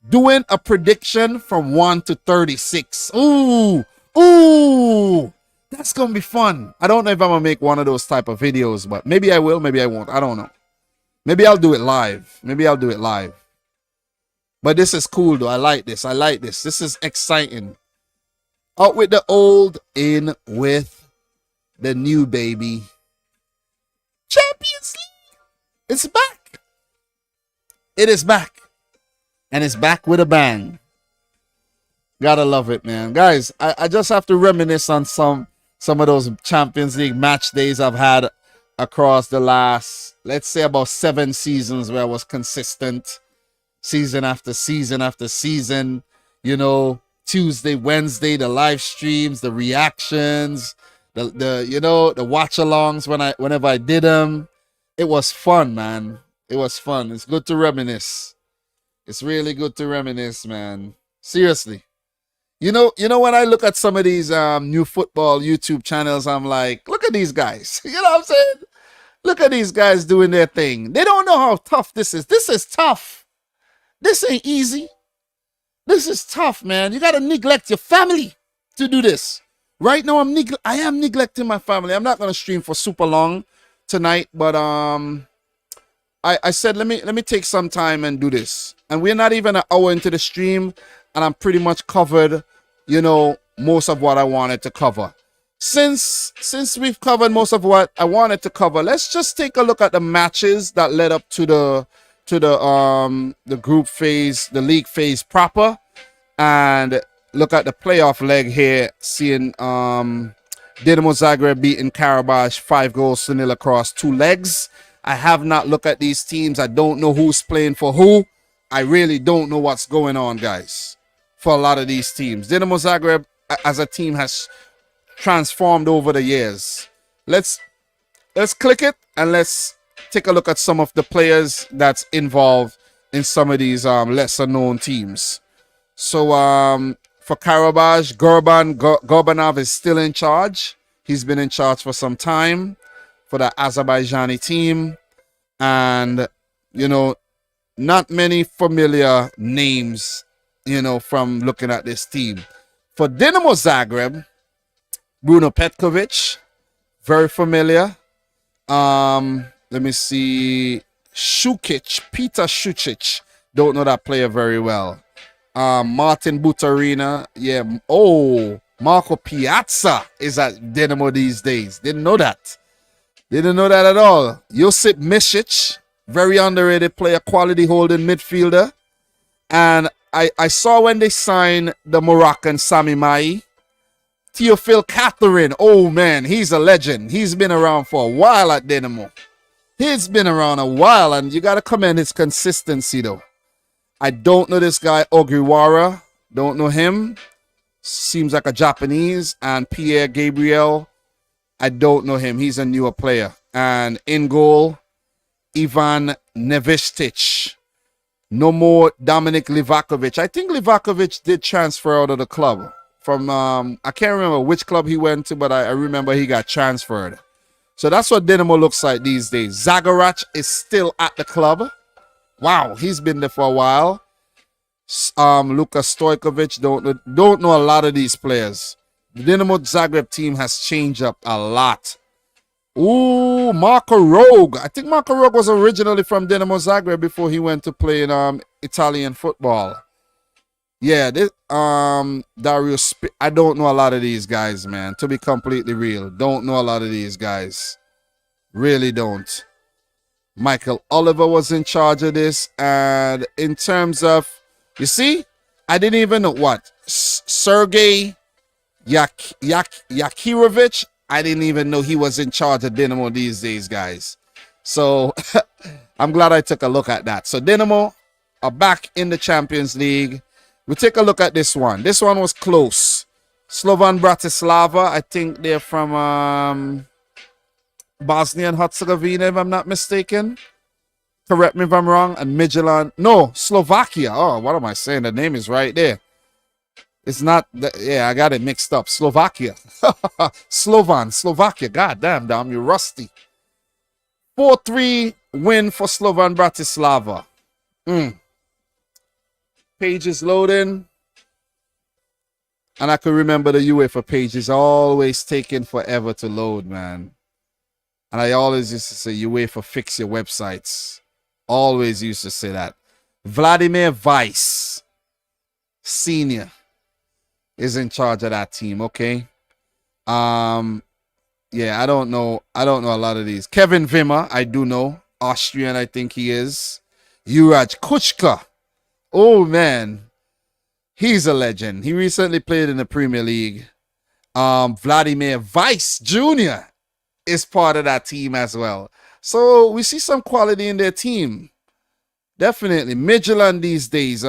Doing a prediction from 1 to 36. Ooh, that's gonna be fun. I don't know if I'm gonna make one of those type of videos, but maybe I will, maybe I won't. I don't know. Maybe I'll do it live. But this is cool though. I like this. This is exciting. Out with the old, in with the new, baby. Champions League. It's back. It is back. And it's back with a bang. Gotta love it, man. Guys, I just have to reminisce on some of those Champions League match days I've had across the last, let's say, about 7 seasons where I was consistent. Season after season after season. You know, Tuesday, Wednesday, the live streams, the reactions, The watch-alongs whenever I did them. It was fun, man. It was fun. It's good to reminisce. It's really good to reminisce, man. Seriously. When I look at some of these new football YouTube channels, I'm like, look at these guys. You know what I'm saying? Look at these guys doing their thing. They don't know how tough this is. This is tough. This ain't easy. This is tough, man. You gotta neglect your family to do this. Right now, I am neglecting my family. I'm not gonna stream for super long tonight, but I said let me take some time and do this. And we're not even an hour into the stream, and I'm pretty much covered, most of what I wanted to cover. Since we've covered most of what I wanted to cover, let's just take a look at the matches that led up to the group phase, the league phase proper, and look at the playoff leg here, seeing Dinamo Zagreb beating Karabakh 5-0 across 2 legs. I have not looked at these teams. I don't know who's playing for who. I really don't know what's going on, guys, for a lot of these teams. Dinamo Zagreb as a team has transformed over the years. Let's click it and let's take a look at some of the players that's involved in some of these lesser known teams. So for Karabakh, Gorbanov is still in charge. He's been in charge for some time for the Azerbaijani team, and not many familiar names from looking at this team. For Dinamo Zagreb, Bruno Petkovic, very familiar. Let me see. Peter Shukic. Don't know that player very well. Martin Butarina. Yeah. Oh, Marco Piazza is at Dinamo these days. Didn't know that. Didn't know that at all. Josip Misic, very underrated player, quality holding midfielder. And I saw when they signed the Moroccan Sami Mai. Teofil Catherine, oh man, he's a legend. He's been around for a while at Dinamo. He's been around a while, and you got to commend his consistency, though. I don't know this guy, Ogiwara. Don't know him. Seems like a Japanese. And Pierre Gabriel, I don't know him. He's a newer player. And in goal, Ivan Nevistic. No more Dominic Livakovic. I think Livakovic did transfer out of the club. From, I can't remember which club he went to, but I remember he got transferred. So that's what Dinamo looks like these days. Zagarac is still at the club. Wow, he's been there for a while. Luka Stojkovic, don't know a lot of these players. The Dinamo Zagreb team has changed up a lot. Ooh, Marco Rogue. I think Marco Rogue was originally from Dinamo Zagreb before he went to play in Italian football. Yeah, this Darius. I don't know a lot of these guys, man. To be completely real, don't know a lot of these guys. Really don't. Michael Oliver was in charge of this, and in terms of, you see, I didn't even know what Sergei Yakirovich. I didn't even know he was in charge of Dinamo these days, guys. So I'm glad I took a look at that. So Dinamo are back in the Champions League. We take a look at this one. This one was close. Slovan Bratislava, I think they're from Bosnia and Herzegovina, if I'm not mistaken. Correct me if I'm wrong. And Midtjylland. No, Slovakia. Oh, what am I saying? The name is right there. It's not. Yeah, I got it mixed up. Slovakia. Slovakia. God damn, you're rusty. 4-3 win for Slovan Bratislava. Page is loading. And I can remember the UEFA page is always taking forever to load, man. And I always used to say, UEFA, fix your websites. Always used to say that. Vladimir Weiss, senior, is in charge of that team, okay? Yeah, I don't know a lot of these. Kevin Wimmer, I do know. Austrian, I think he is. Juraj Kuchka. Oh, man. He's a legend. He recently played in the Premier League. Vladimir Weiss Jr. is part of that team as well. So we see some quality in their team. Definitely. Midtjylland these days.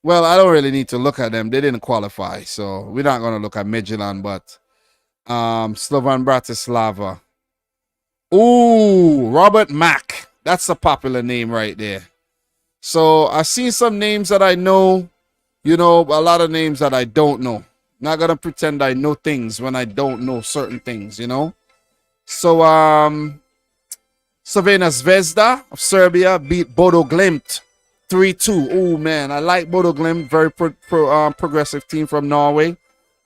Well, I don't really need to look at them. They didn't qualify, so we're not gonna look at Midtjylland, but Slovan Bratislava. Ooh, Robert Mack. That's a popular name right there. So I've seen some names that I know, a lot of names that I don't know. Not gonna pretend I know things when I don't know certain things, So Crvena Zvezda of Serbia beat Bodo Glimt 3-2. Oh man, I like Bodo Glimt, very progressive team from Norway.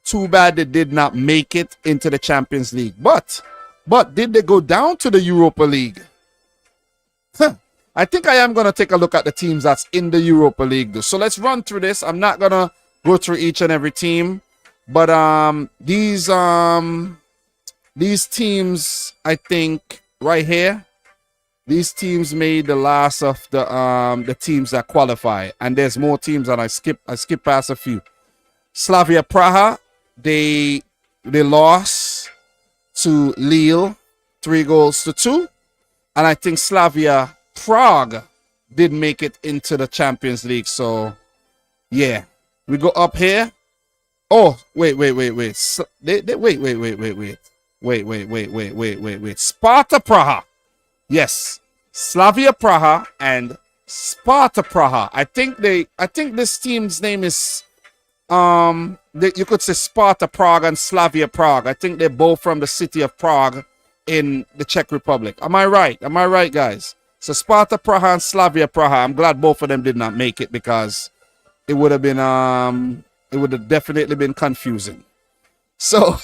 Too bad they did not make it into the Champions League. But did they go down to the Europa League? I think I am going to take a look at the teams that's in the Europa League, though. So let's run through this. I'm not going to go through each and every team. But these teams, I think, right here, these teams made the last of the teams that qualify. And there's more teams that I skip past a few. Slavia Praha, they lost to Lille 3-2. And I think Slavia Prague did make it into the Champions League. So, yeah. We go up here. Oh, wait. Wait. Sparta Praha. Yes. Slavia Praha and Sparta Praha. I think this team's name is you could say Sparta Prague and Slavia Prague. I think they're both from the city of Prague in the Czech Republic. Am I right? Am I right, guys? So Sparta Praha and Slavia Praha. I'm glad both of them did not make it because it would have been definitely been confusing. So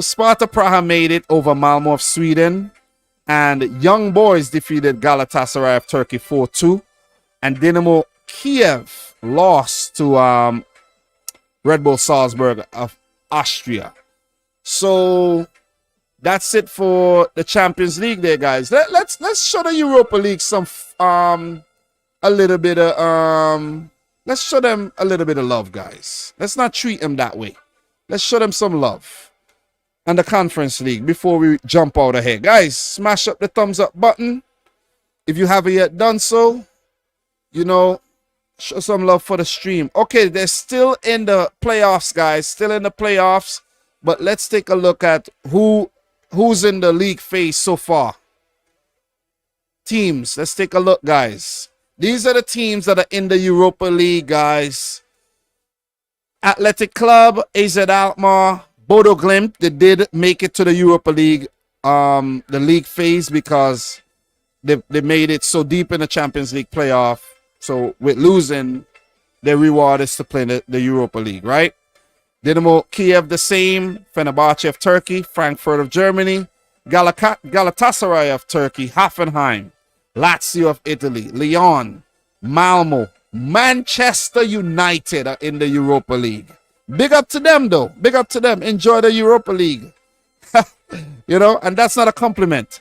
Sparta Praha made it over Malmo of Sweden, and Young Boys defeated Galatasaray of Turkey 4-2, and Dynamo Kiev lost to Red Bull Salzburg of Austria. So that's it for the Champions League there, guys. Let's show the Europa League some a little bit of let's show them a little bit of love, guys. Let's not treat them that way. Let's show them some love. And the Conference League before we jump out of here. Guys, smash up the thumbs up button. If you haven't yet done so, show some love for the stream. Okay, they're still in the playoffs, guys. Still in the playoffs. But let's take a look at who's in the league phase so far. Teams. Let's take a look, guys. These are the teams that are in the Europa League, guys. Athletic Club, AZ Alkmaar, Bodo Glimt. They did make it to the Europa League, the league phase, because they made it so deep in the Champions League playoff. So with losing, their reward is to play the Europa League, right? Dynamo Kiev the same, Fenerbahce of Turkey, Frankfurt of Germany, Galatasaray of Turkey, Hoffenheim, Lazio of Italy, Lyon, Malmo, Manchester United are in the Europa League. Big up to them, though. Big up to them. Enjoy the Europa League. And that's not a compliment.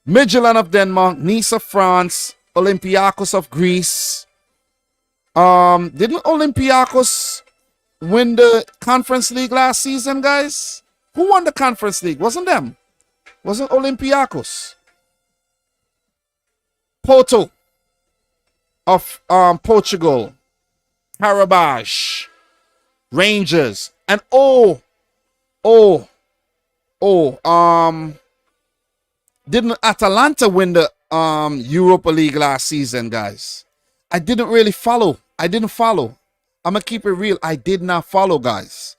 Midtjylland of Denmark, Nice of France, Olympiacos of Greece. Didn't Olympiacos win the Conference League last season, guys? Who won the Conference League? Wasn't them? Wasn't Olympiacos? Porto of Portugal, Carabas, Rangers, and didn't Atalanta win the Europa League last season, guys? I didn't really follow. I didn't follow. I'm gonna keep it real. I did not follow, guys.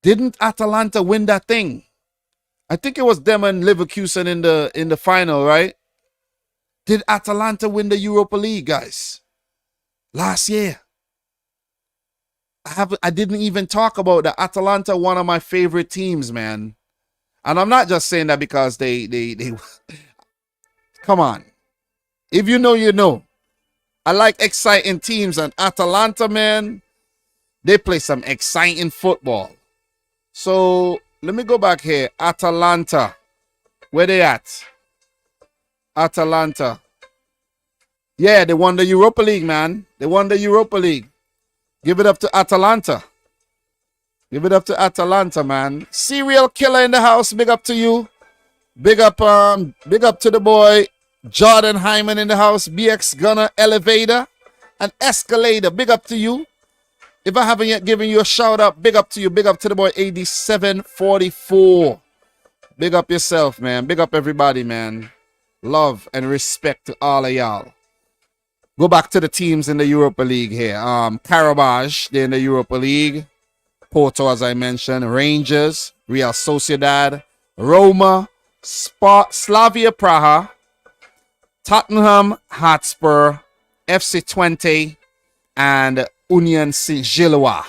Didn't Atalanta win that thing? I think it was them and Leverkusen in the final, right? Did Atalanta win the Europa League, guys? Last year. I didn't even talk about the Atalanta, one of my favorite teams, man. And I'm not just saying that because they come on. If you know, you know. I like exciting teams, and Atalanta, man, they play some exciting football. So let me go back here. Atalanta. Where they at? Atalanta. Yeah, they won the Europa League, man. They won the Europa League. Give it up to Atalanta. Give it up to Atalanta, man. Serial killer in the house. Big up to you. Big up to the boy Jordan Hyman in the house. BX Gunner Elevator. and Escalator, big up to you. If I haven't yet given you a shout out, big up to you. Big up to the boy AD744. Big up yourself, man. Big up everybody, man. Love and respect to all of y'all. Go back to the teams in the Europa League here. Karabaj, they're in the Europa League. Porto, as I mentioned. Rangers, Real Sociedad, Roma, Slavia Praha, Tottenham Hotspur, FC Twente, and Union Saint-Gilloise.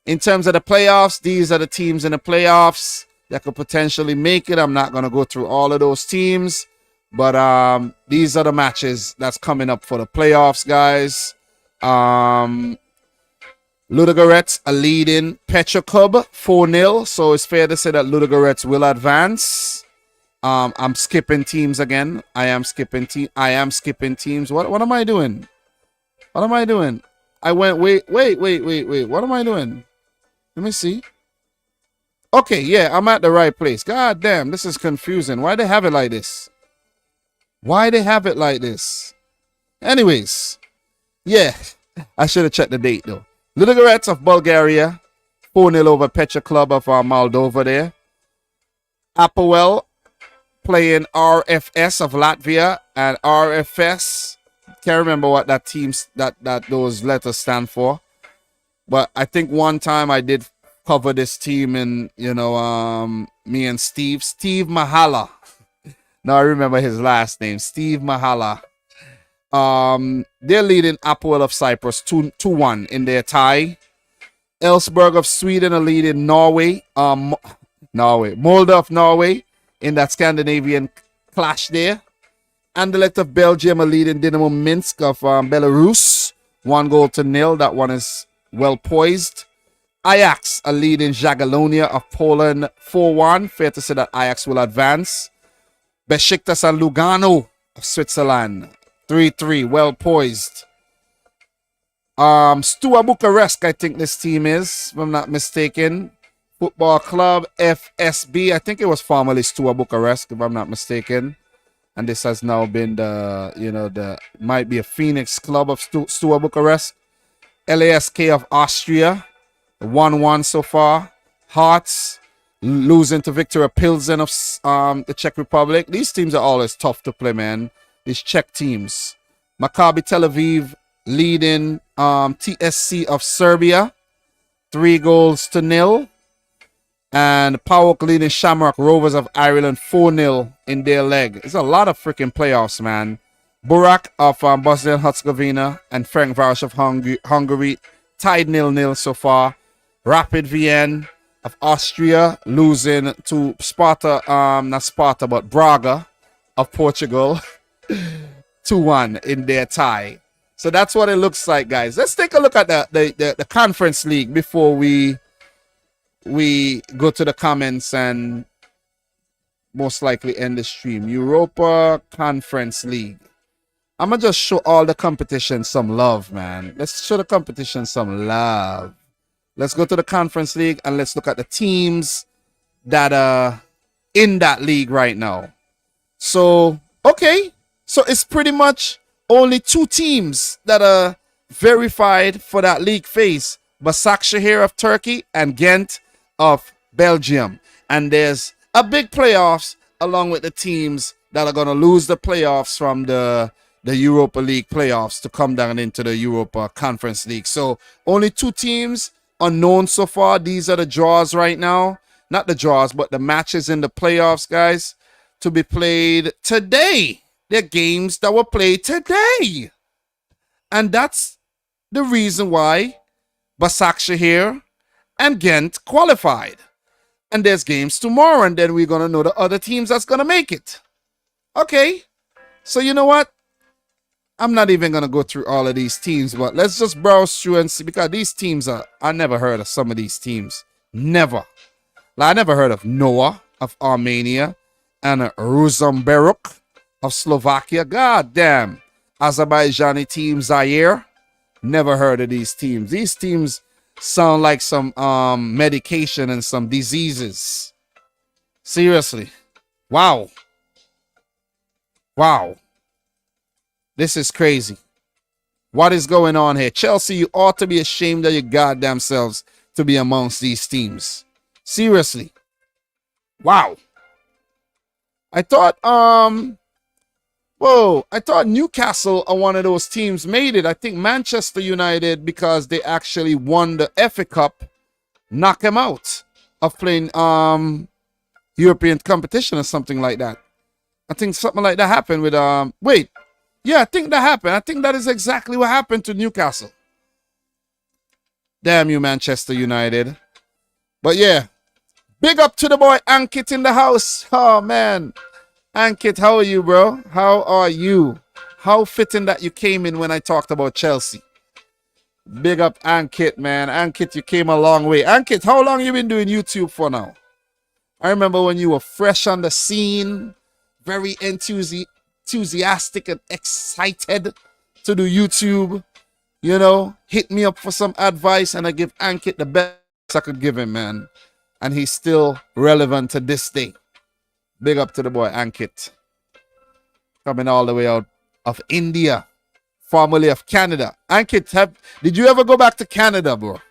In terms of the playoffs, these are the teams in the playoffs that could potentially make it. I'm not going to go through all of those teams, but these are the matches that's coming up for the playoffs, guys. Ludogorets are leading Petrokub 4-0, so it's fair to say that Ludogorets will advance. I'm skipping teams again. I am skipping teams. What am I doing? What am I doing? I went, wait. What am I doing? Let me see. Okay, yeah, I'm at the right place. God damn, this is confusing. Why they have it like this? Anyways, yeah, I should have checked the date, though. Ludogorets of Bulgaria, 4-0 over Petra Club of Moldova there. Apoel playing RFS of Latvia, and RFS, can't remember what that teams that those letters stand for, but I think one time I did cover this team in, me and Steve Mahala. Now I remember his last name, Steve Mahala. They're leading Apoel of Cyprus 2-1 in their tie. Elfsborg of Sweden are leading Norway, Molde of Norway in that Scandinavian clash there. Anderlecht of Belgium are leading Dynamo Minsk of Belarus 1-0. That one is well poised. Ajax are leading Jagiellonia of Poland 4-1. Fair to say that Ajax will advance. Besiktas and Lugano of Switzerland 3-3, well poised. Steaua Bucharest, I think this team is, if I'm not mistaken. Football Club FSB, I think it was formerly Steaua Bucharest, if I'm not mistaken. And this has now been might be a Phoenix Club of Steaua Bucharest. LASK of Austria, 1-1 so far. Hearts losing to Victoria Pilsen of the Czech Republic. These teams are always tough to play, man. These Czech teams. Maccabi Tel Aviv leading TSC of Serbia 3-0. And PAOK leading Shamrock Rovers of Ireland 4-0 in their leg. It's a lot of freaking playoffs, man. Burak of Bosnia and Herzegovina and Ferencváros of Hungary tied 0-0 so far. Rapid Vienna of Austria losing to Sparta, not Sparta, but Braga of Portugal 2-1 in their tie. So that's what it looks like, guys. Let's take a look at the Conference League before we go to the comments and most likely end the stream. Europa Conference League. I'm going to just show all the competition some love, man. Let's show the competition some love. Let's go to the Conference League and let's look at the teams that are in that league right now. So, okay. So it's pretty much only 2 teams that are verified for that league phase. Başakşehir of Turkey and Ghent of Belgium. And there's a big playoffs along with the teams that are going to lose the playoffs from the Europa League playoffs to come down into the Europa Conference League. So only 2 teams unknown so far. These are the draws right now. Not the draws, but the matches in the playoffs, guys, to be played today. They're games that were played today. And that's the reason why Başakşehir and Ghent qualified. And there's games tomorrow, and then we're going to know the other teams that's going to make it. Okay. So you know what? I'm not even going to go through all of these teams, but let's just browse through and see, because these teams I never heard of some of these teams. Never. Like, I never heard of Noah of Armenia and Ruzomberok of Slovakia. God damn. Azerbaijani team Zaire. Never heard of these teams. These teams sound like some medication and some diseases. Seriously. Wow. This is crazy. What is going on here? Chelsea, you ought to be ashamed of your goddamn selves to be amongst these teams. Seriously. Wow. I thought I thought Newcastle are one of those teams made it. I think Manchester United, because they actually won the FA Cup, knock them out of playing European competition or something like that. I think something like that happened with I think that happened. I think that is exactly what happened to Newcastle. Damn you, Manchester United. But yeah, big up to the boy Ankit in the house. Oh man, Ankit, how are you, bro? How are you? How fitting that you came in when I talked about Chelsea. Big up Ankit, man. Ankit, you came a long way. Ankit, how long you been doing YouTube for now? I remember when you were fresh on the scene, very enthusiastic and excited to do YouTube. You know, hit me up for some advice and I give Ankit the best I could give him, man. And he's still relevant to this day. Big up to the boy Ankit. Coming all the way out of India, formerly of Canada. Ankit, did you ever go back to Canada, bro?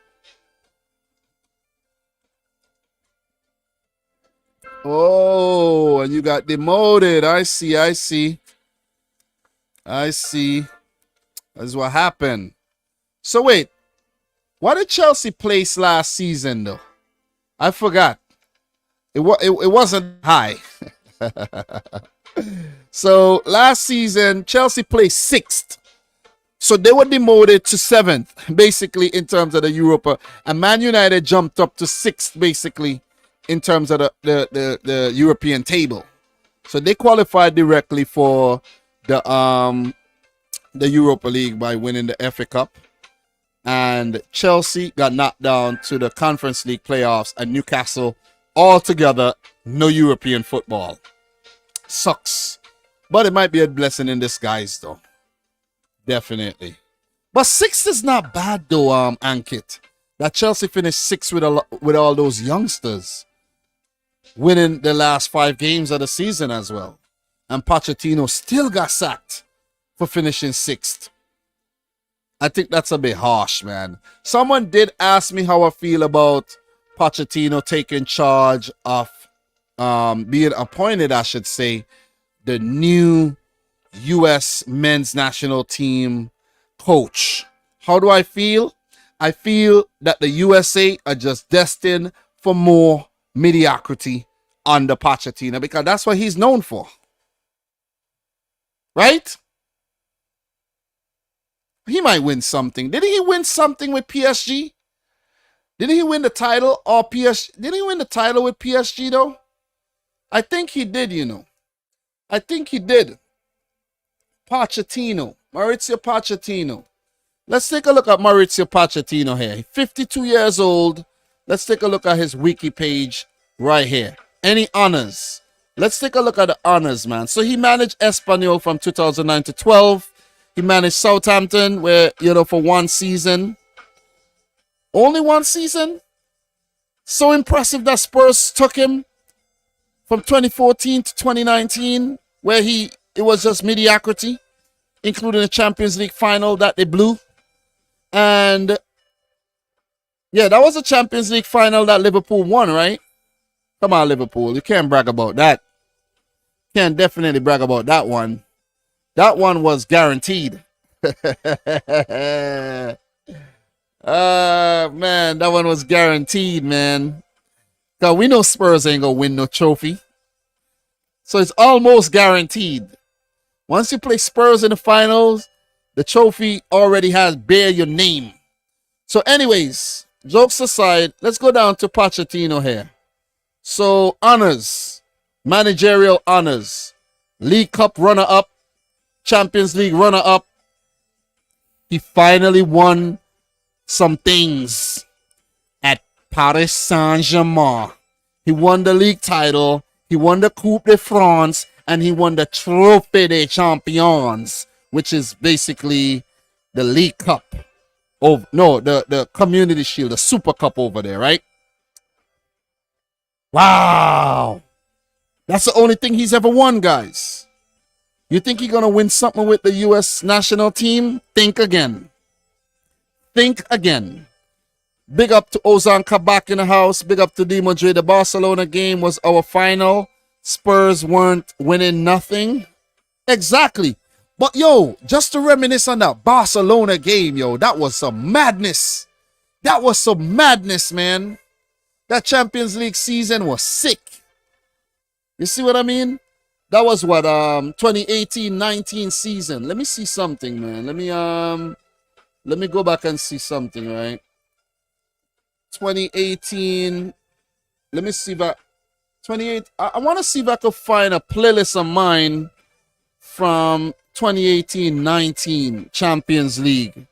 Oh, and you got demoted. I see. That's what happened. So wait, what did Chelsea place last season though? I forgot. It wasn't high. So last season, Chelsea placed 6th. So they were demoted to 7th, basically, in terms of the Europa. And Man United jumped up to 6th, basically, in terms of the European table. So they qualified directly for the Europa League by winning the FA Cup. And Chelsea got knocked down to the Conference League playoffs, and Newcastle altogether no European football. Sucks. But it might be a blessing in disguise though. Definitely. But 6th is not bad though, Ankit. That Chelsea finished 6th with all those youngsters. Winning the last 5 games of the season as well. And Pochettino still got sacked for finishing 6th. I think that's a bit harsh, man. Someone did ask me how I feel about Pochettino taking charge of being appointed, I should say, the new U.S. men's national team coach. How do I feel? I feel that the USA are just destined for more mediocrity under Pochettino because that's what he's known for. Right? He might win something. Didn't he win something with PSG? Didn't he win the title or PSG? Didn't he win the title with PSG though? I think he did, you know. I think he did. Pochettino. Maurizio Pochettino. Let's take a look at Maurizio Pochettino here. 52 years old. Let's take a look at his wiki page right here. Any honors? Let's take a look at the honors, man. So he managed Espanyol from 2009 to 12. He managed Southampton, where, you know, for 1 season. Only 1 season? So impressive that Spurs took him from 2014 to 2019, where it was just mediocrity, including the Champions League final that they blew. And yeah, that was a Champions League final that Liverpool won, right? Come on, Liverpool. You can't brag about that. Can't definitely brag about that one. That one was guaranteed. Man, that one was guaranteed, man. Because we know Spurs ain't going to win no trophy. So it's almost guaranteed. Once you play Spurs in the finals, the trophy already has bear your name. So anyways, jokes aside, let's go down to Pochettino here. So honors, managerial honors, League Cup runner-up, Champions League runner-up. He finally won some things at Paris Saint-Germain. He won the league title, he won the Coupe de France, and he won the Trophée des Champions, which is basically the League Cup. Oh no, the Community Shield, the Super Cup over there, right? Wow. That's the only thing he's ever won, guys. You think you're going to win something with the U.S. national team? Think again. Think again. Big up to Ozan Kabak in the house. Big up to D. Madrid. The Barcelona game was our final. Spurs weren't winning nothing. Exactly. But yo, just to reminisce on that Barcelona game, yo, that was some madness. That was some madness, man. That Champions League season was sick. You see what I mean? That was what 2018-19 season. Let me see something, man. Let me go back and see something, right? 2018. Let me see if I 28. I want to see if I could find a playlist of mine from 2018-19 Champions League.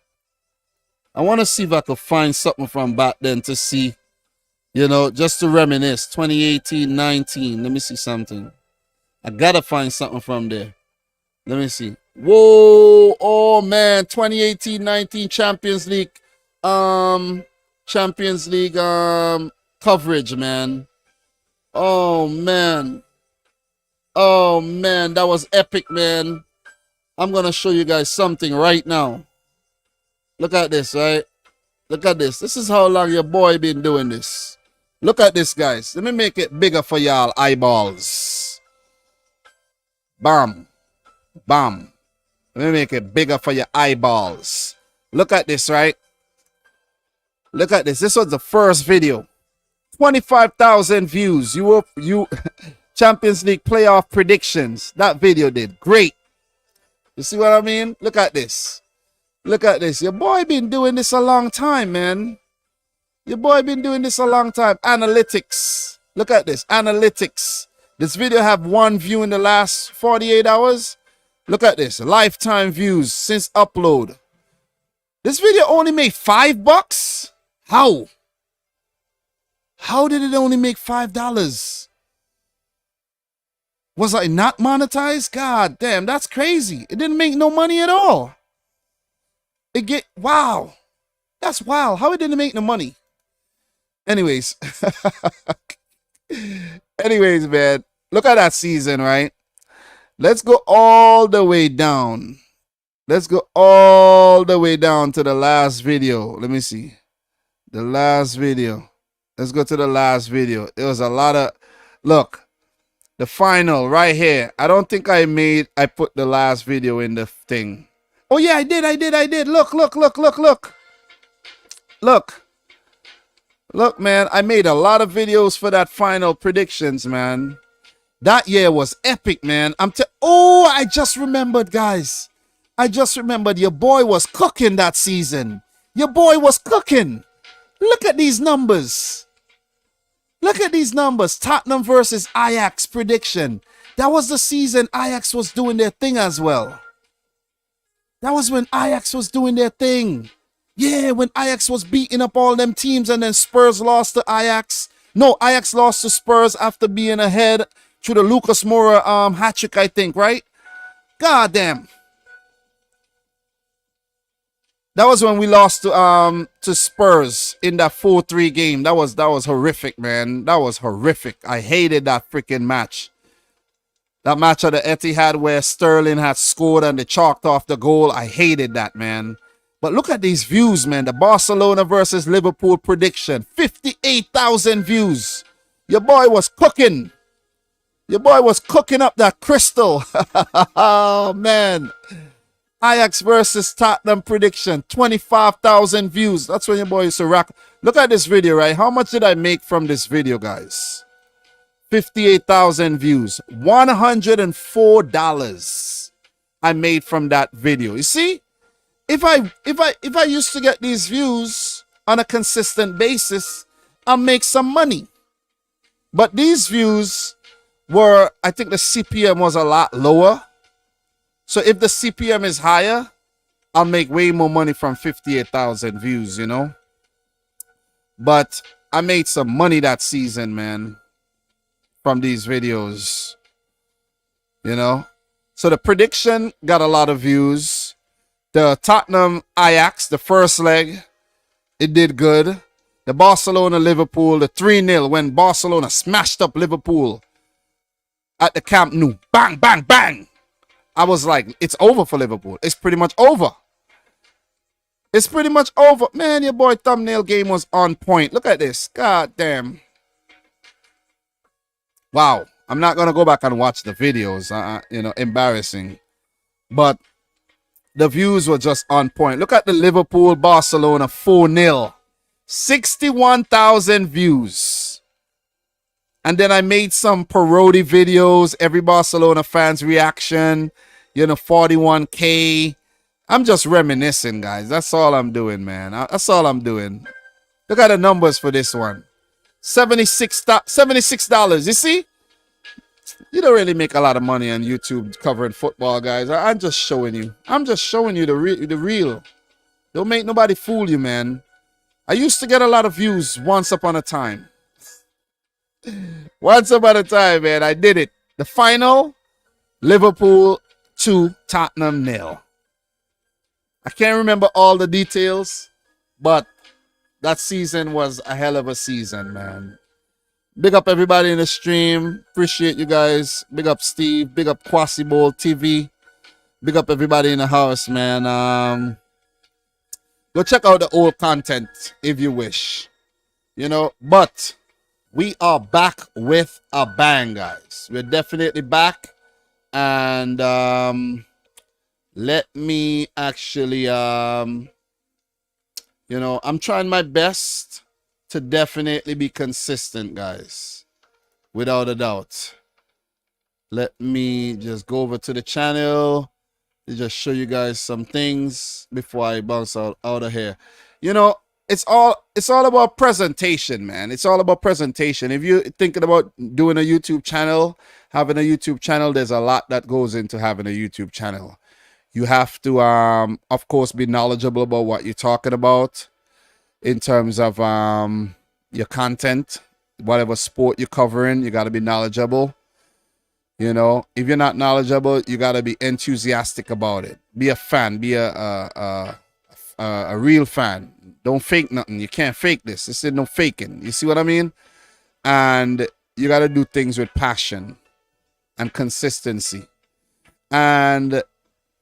I want to see if I could find something from back then to see, you know, just to reminisce. 2018-19. Let me see something. I gotta find something from there. Let me see. Whoa, oh man, 2018-19 Champions League coverage, man. Oh man, that was epic, man. I'm gonna show you guys something right now. Look at this, right? Look at this. This is how long your boy been doing this. Look at this, guys. Let me make it bigger for y'all eyeballs. Bam. Bam. Let me make it bigger for your eyeballs. Look at this, right? Look at this. This was the first video. 25,000 views. You Champions League playoff predictions. That video did great. You see what I mean? Look at this. Look at this. Your boy been doing this a long time, man. Your boy been doing this a long time. Analytics. Look at this. Analytics. This video have 1 view in the last 48 hours. Look at this. Lifetime views since upload. This video only made $5? How? How did it only make $5? Was I not monetized? God damn, that's crazy. It didn't make no money at all. Wow. That's wild. How it didn't make no money? Anyways. Anyways, man. Look at that season, right? Let's go all the way down. Let's go all the way down to the last video. Let me see. The last video. Let's go to the last video. It was a lot of... Look. The final right here. I don't think I put the last video in the thing. Oh yeah, I did. Look. Look, man. I made a lot of videos for that final predictions, man. That year was epic, man. I just remembered, guys. I just remembered your boy was cooking that season. Your boy was cooking. Look at these numbers. Look at these numbers. Tottenham versus Ajax prediction. That was the season Ajax was doing their thing as well. That was when Ajax was doing their thing. Yeah, when Ajax was beating up all them teams and then Spurs lost to Ajax. No, Ajax lost to Spurs after being ahead through the Lucas Moura hat-trick, I think, right? God damn. That was when we lost to Spurs in that 4-3 game. That was horrific, man. That was horrific. I hated that freaking match. That match at the Etihad where Sterling had scored and they chalked off the goal. I hated that, man. But look at these views, man. The Barcelona versus Liverpool prediction. 58,000 views. Your boy was cooking. Your boy was cooking up that crystal. Oh, man. Ajax versus Tottenham prediction. 25,000 views. That's when your boy used to rock. Look at this video, right? How much did I make from this video, guys? 58,000 views. $104 I made from that video. You see? If I used to get these views on a consistent basis, I'll make some money. But these views were, I think the CPM was a lot lower. So if the CPM is higher, I'll make way more money from 58,000 views, you know. But I made some money that season, man, from these videos, you know. So the prediction got a lot of views. The Tottenham Ajax, the first leg, it did good. The Barcelona Liverpool, the 3-0 when Barcelona smashed up Liverpool at the Camp Nou. Bang, bang, bang. I was like, it's over for Liverpool. It's pretty much over. It's pretty much over. Man, your boy thumbnail game was on point. Look at this. God damn. Wow. I'm not going to go back and watch the videos. You know, embarrassing. But the views were just on point. Look at the Liverpool-Barcelona 4-0. 61,000 views. And then I made some parody videos. Every Barcelona fan's reaction. You know, 41K. I'm just reminiscing, guys. That's all I'm doing, man. That's all I'm doing. Look at the numbers for this one. $76. You see? You don't really make a lot of money on YouTube covering football, guys. I'm just showing you. I'm just showing you the real. Don't make nobody fool you, man. I used to get a lot of views once upon a time. Once upon a time, man. I did it. The final, Liverpool 2, Tottenham 0. I can't remember all the details, but that season was a hell of a season, man. Big up everybody in the stream. Appreciate you guys. Big up Steve. Big up Kwasi Bowl TV. Big up everybody in the house, man. Go check out the old content if you wish. You know, but we are back with a bang, guys. We're definitely back. And let me actually you know, I'm trying my best to definitely be consistent, guys, without a doubt. Let me just go over to the channel to just show you guys some things before I bounce out of here. You know, it's all about presentation, man. It's all about presentation. If you're thinking about doing a YouTube channel, having a YouTube channel, there's a lot that goes into having a YouTube channel. You have to, of course, be knowledgeable about what you're talking about in terms of your content. Whatever sport you're covering, you got to be knowledgeable. You know, if you're not knowledgeable, you got to be enthusiastic about it. Be a fan. Be a real fan. Don't fake nothing. You can't fake this. This is no faking. You see what I mean? And you got to do things with passion and consistency. And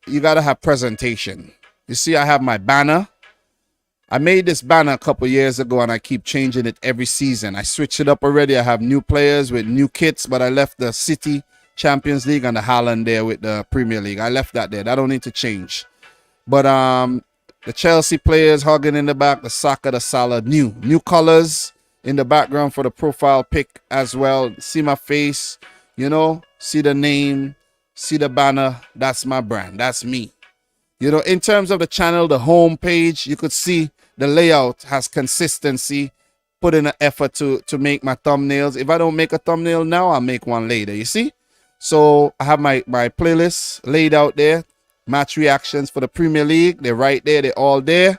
you got to have presentation. You see, I have my banner. I made this banner a couple years ago and I keep changing it every season. I switched it up already. I have new players with new kits, but I left the City Champions League and the Haaland there with the Premier League. I left that there. That don't need to change. But the Chelsea players hugging in the back, the Saka, the Salah, new colors in the background for the profile pic as well. See my face, you know, see the name, see the banner. That's my brand. That's me. You know, in terms of the channel, the home page, you could see the layout has consistency. Put in an effort to make my thumbnails. If I don't make a thumbnail now, I'll make one later. You see? So I have my playlist laid out there. Match reactions for the Premier League. They're right there. They're all there.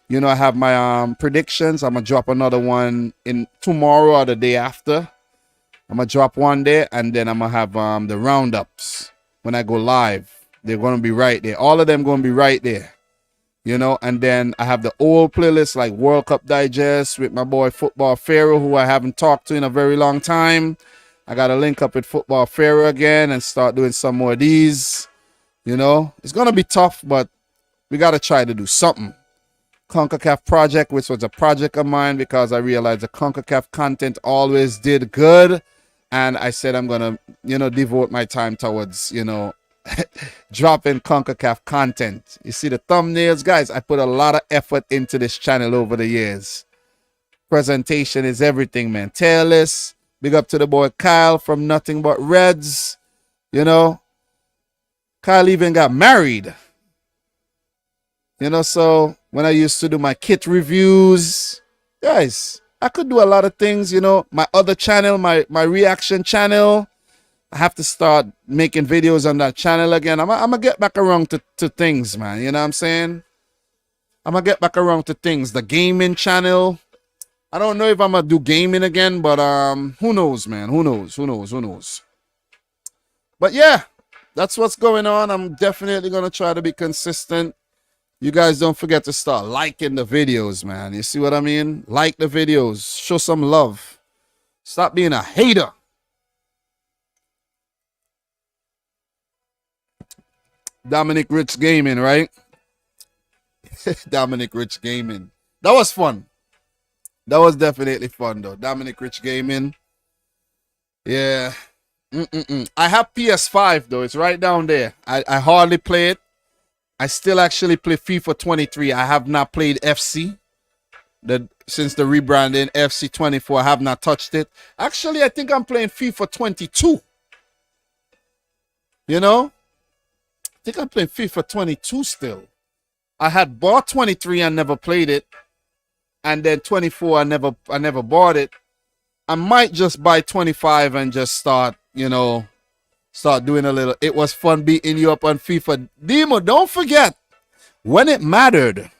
You know, I have my predictions. I'm going to drop another one in tomorrow or the day after. I'm going to drop one there. And then I'm going to have the roundups when I go live. They're going to be right there. All of them going to be right there. You know, and then I have the old playlist like World Cup Digest with my boy Football Pharaoh, who I haven't talked to in a very long time. I got to link up with Football Pharaoh again and start doing some more of these. You know, it's going to be tough, but we got to try to do something. CONCACAF Project, which was a project of mine because I realized the CONCACAF content always did good. And I said I'm going to, you know, devote my time towards, you know, dropping CONCACAF content. You see the thumbnails, guys. I put a lot of effort into this channel over the years. Presentation is everything, man. Tailless. Big up to the boy Kyle from Nothing But Reds. You know, Kyle even got married. You know, so when I used to do my kit reviews, guys, I could do a lot of things. You know, my other channel, my reaction channel, I have to start making videos on that channel again. I'm going to get back around to things, man. You know what I'm saying? I'm going to get back around to things. The gaming channel. I don't know if I'm going to do gaming again, but who knows, man? Who knows? But yeah, that's what's going on. I'm definitely going to try to be consistent. You guys don't forget to start liking the videos, man. You see what I mean? Like the videos. Show some love. Stop being a hater. Dominic Rich Gaming, right? Dominic Rich Gaming. That was fun. That was definitely fun, though. Dominic Rich Gaming. Yeah. I have PS5, though. It's right down there. I hardly play it. I still actually play FIFA 23. I have not played FC. Since the rebranding, FC 24, I have not touched it. Actually, I think I'm playing FIFA 22. You know? I think I'm playing FIFA 22 still. I had bought 23 and never played it. And then 24, I never bought it. I might just buy 25 and just start doing a little. It was fun beating you up on FIFA. Demo, don't forget when it mattered.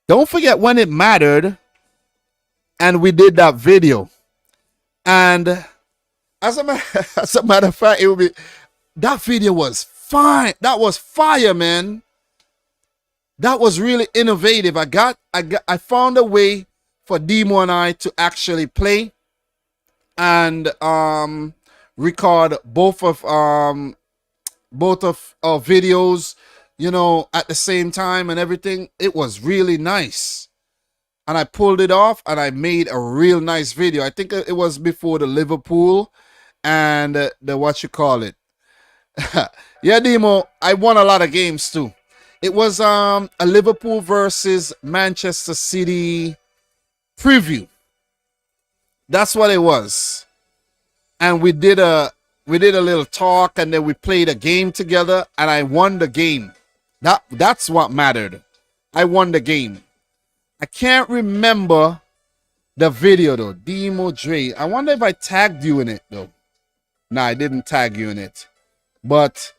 Don't forget when it mattered. And we did that video. And as a matter of fact, that video was fine. That was fire, man. That was really innovative. I found a way for Demo and I to actually play and record both of our videos, at the same time and everything. It was really nice. And I pulled it off and I made a real nice video. I think it was before the Liverpool and the what you call it. Yeah, Demo, I won a lot of games too. It was a Liverpool versus Manchester City preview. That's what it was. And we did a little talk and then we played a game together and I won the game. That's what mattered. I won the game. I can't remember the video though. Demo Dre. I wonder if I tagged you in it though. Nah, I didn't tag you in it. But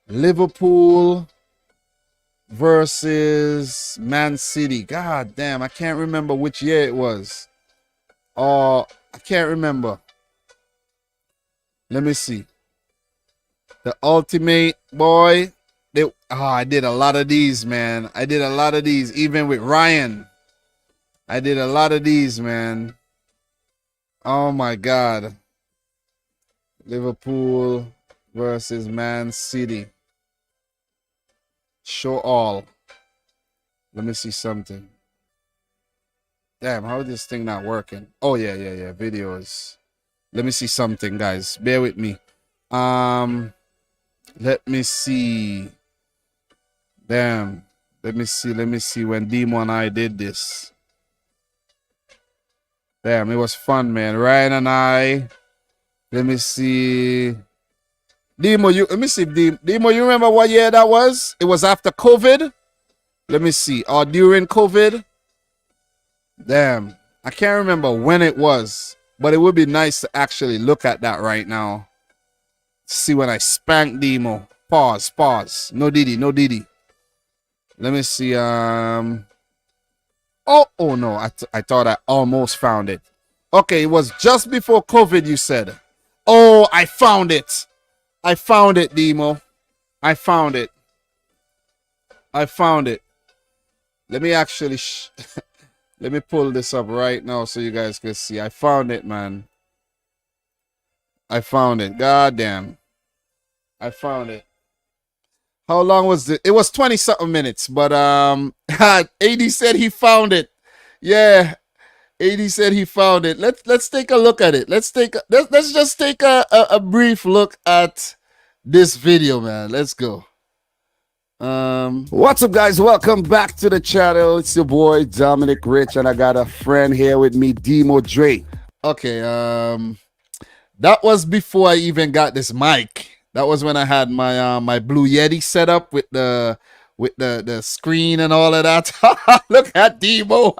Liverpool versus Man City. God damn, I can't remember which year it was. I can't remember. Let me see. The Ultimate Boy. I did a lot of these, man. I did a lot of these, even with Ryan. I did a lot of these, man. Oh my God. Liverpool versus Man City. Show all. Let me see something. Damn, how is this thing not working? Oh yeah. Videos. Let me see something, guys. Bear with me. Let me see. Damn. Let me see when Demo and I did this. Damn, it was fun, man. Ryan and I. Let me see. Demo, let me see. Demo, you remember what year that was? It was after COVID. Let me see. Or during COVID. Damn. I can't remember when it was. But it would be nice to actually look at that right now. See when I spanked Demo. Pause. No Diddy. Let me see. Oh no. I thought I almost found it. Okay, it was just before COVID, you said. Oh, I found it. Demo. I found it. Let me actually let me pull this up right now so you guys can see. I found it, man. I found it. God damn. I found it. How long was it? It was 20-something minutes, but AD said he found it. Yeah. AD said he found it. Let's take a look at it. Let's just take a brief look at this video, man. Let's go. What's up, guys? Welcome back to the channel. It's your boy Dominic Rich, and I got a friend here with me, Demo Dre. Okay, that was before I even got this mic. That was when I had my my Blue Yeti set up with the screen and all of that. Look at Demo.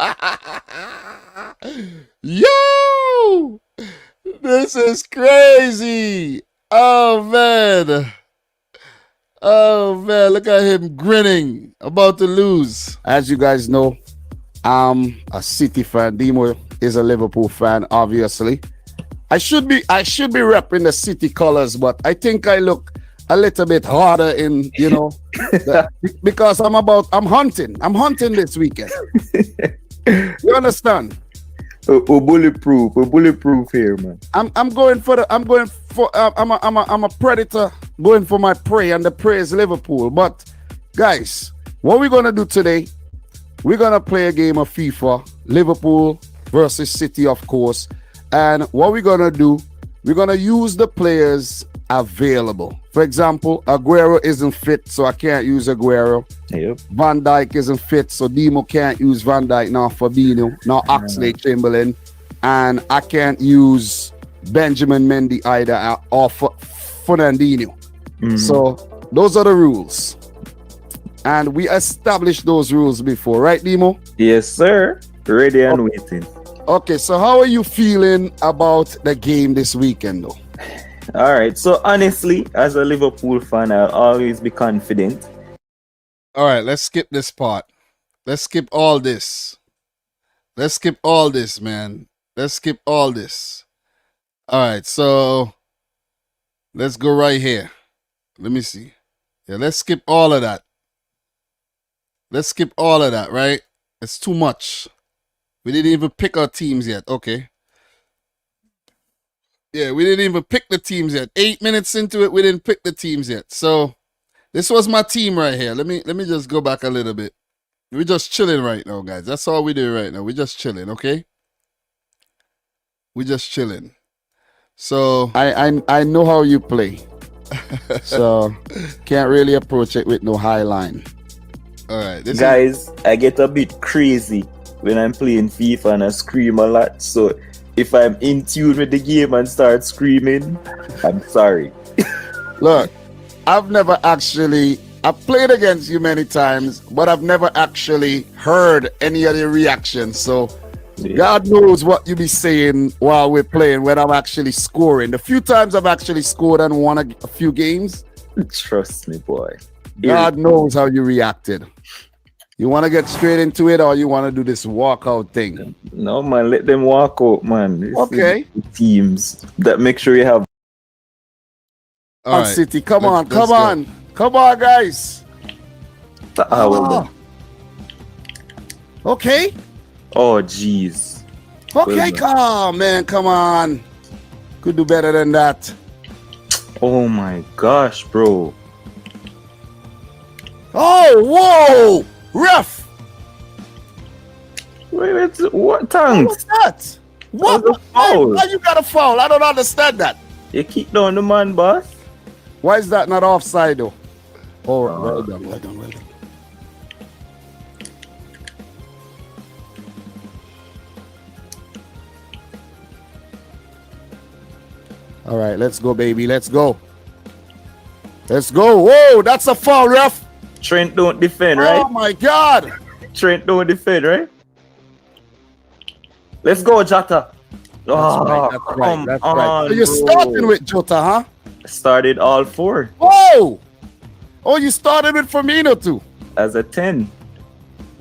Yo, this is crazy. Oh man, look at him grinning, about to lose. As you guys know, I'm a City fan. Demo is a Liverpool fan, obviously. I should be repping the City colors, but I think I look a little bit harder in, because I'm hunting. I'm hunting this weekend. You understand? We're bulletproof here, man. I'm a predator going for my prey, and the prey is Liverpool. But Guys, what we're gonna do today, we're gonna play a game of FIFA, Liverpool versus City, of course. And what we're gonna do, we're gonna use the players available. For example, Aguero isn't fit, so I can't use Aguero. Yep. Van Dijk isn't fit, so Demo can't use Van Dijk, nor Fabinho, nor Oxlade-Chamberlain. And I can't use Benjamin Mendy either, or Fernandinho. So those are the rules. And we established those rules before, right, Demo? Yes, sir. Ready and waiting. Okay, so how are you feeling about the game this weekend, though? All right. So honestly, as a Liverpool fan, I'll always be confident. All right, let's skip this part. Let's skip all this. Let's skip all this, man. Let's skip all this. All right, so let's go right here. Let me see. Yeah, let's skip all of that. Let's skip all of that, right? It's too much. We didn't even pick our teams yet. Okay. Yeah, we didn't even pick the teams yet. 8 minutes into it, we didn't pick the teams yet. So this was my team right here. Let me just go back a little bit. We're just chilling right now, guys. That's all we do right now. We're just chilling, okay? We're just chilling. So I know how you play. So can't really approach it with no high line. All right, Guys, I get a bit crazy when I'm playing FIFA and I scream a lot. So if I'm in tune with the game and start screaming, I'm sorry. Look, I've played against you many times, but I've never actually heard any of the reactions. So God knows what you be saying while we're playing when I'm actually scoring. The few times I've actually scored and won a few games, Trust me, boy. God knows how you reacted. You want to get straight into it, or you want to do this walkout thing? No, man, let them walk out, man. This Okay. is the teams that make sure you have. All right. City, come on, guys. Okay. Oh, jeez. Okay, come on. Could do better than that. Oh my gosh, bro. Oh, whoa! Ref! Wait, what What thanks? was that? What? That was a foul. Why you got a foul? I don't understand that. You kick down the man, boss. Why is that not offside, though? Oh, well done. All right, let's go, baby. Let's go. Whoa, that's a foul, ref. Trent don't defend, right? Oh, my God. Trent don't defend, right? Let's go, Jota. That's right. On, So you're bro. starting with Jota, huh? Started all four Whoa! Oh, you started with Firmino, too. as a 10.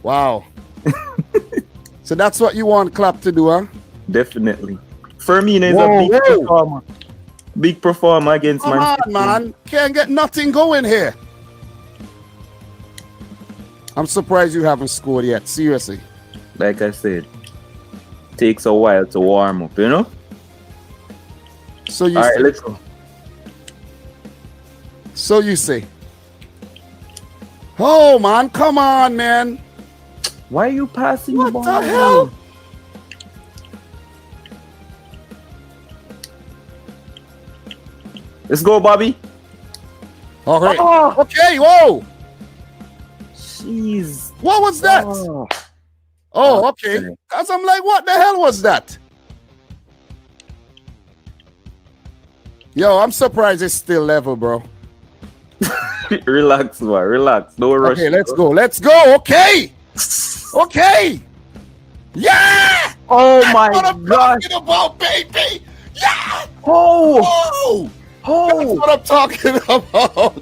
Wow. So that's what you want Klopp to do, huh? Definitely. Firmino is Whoa, a big performer. Big performer against Come Man on, City. man. Can't get nothing going here. I'm surprised you haven't scored yet. Seriously. Like I said, takes a while to warm up, you know? So you All right, say. let's go. So you say. Oh, man. Come on, man. Why are you passing What the ball? the hell? Let's go, Bobby. All right. Oh. Okay, whoa. Jeez. What was that? Oh. Oh, okay. Because I'm like, what the hell was that? Yo, I'm surprised it's still level, bro. Relax, man. Relax. Don't rush. Okay, let's go. Let's go. Okay. Okay. Yeah. Oh That's my what I'm gosh. talking about, baby. Yeah. Oh. Oh. That's what I'm talking about.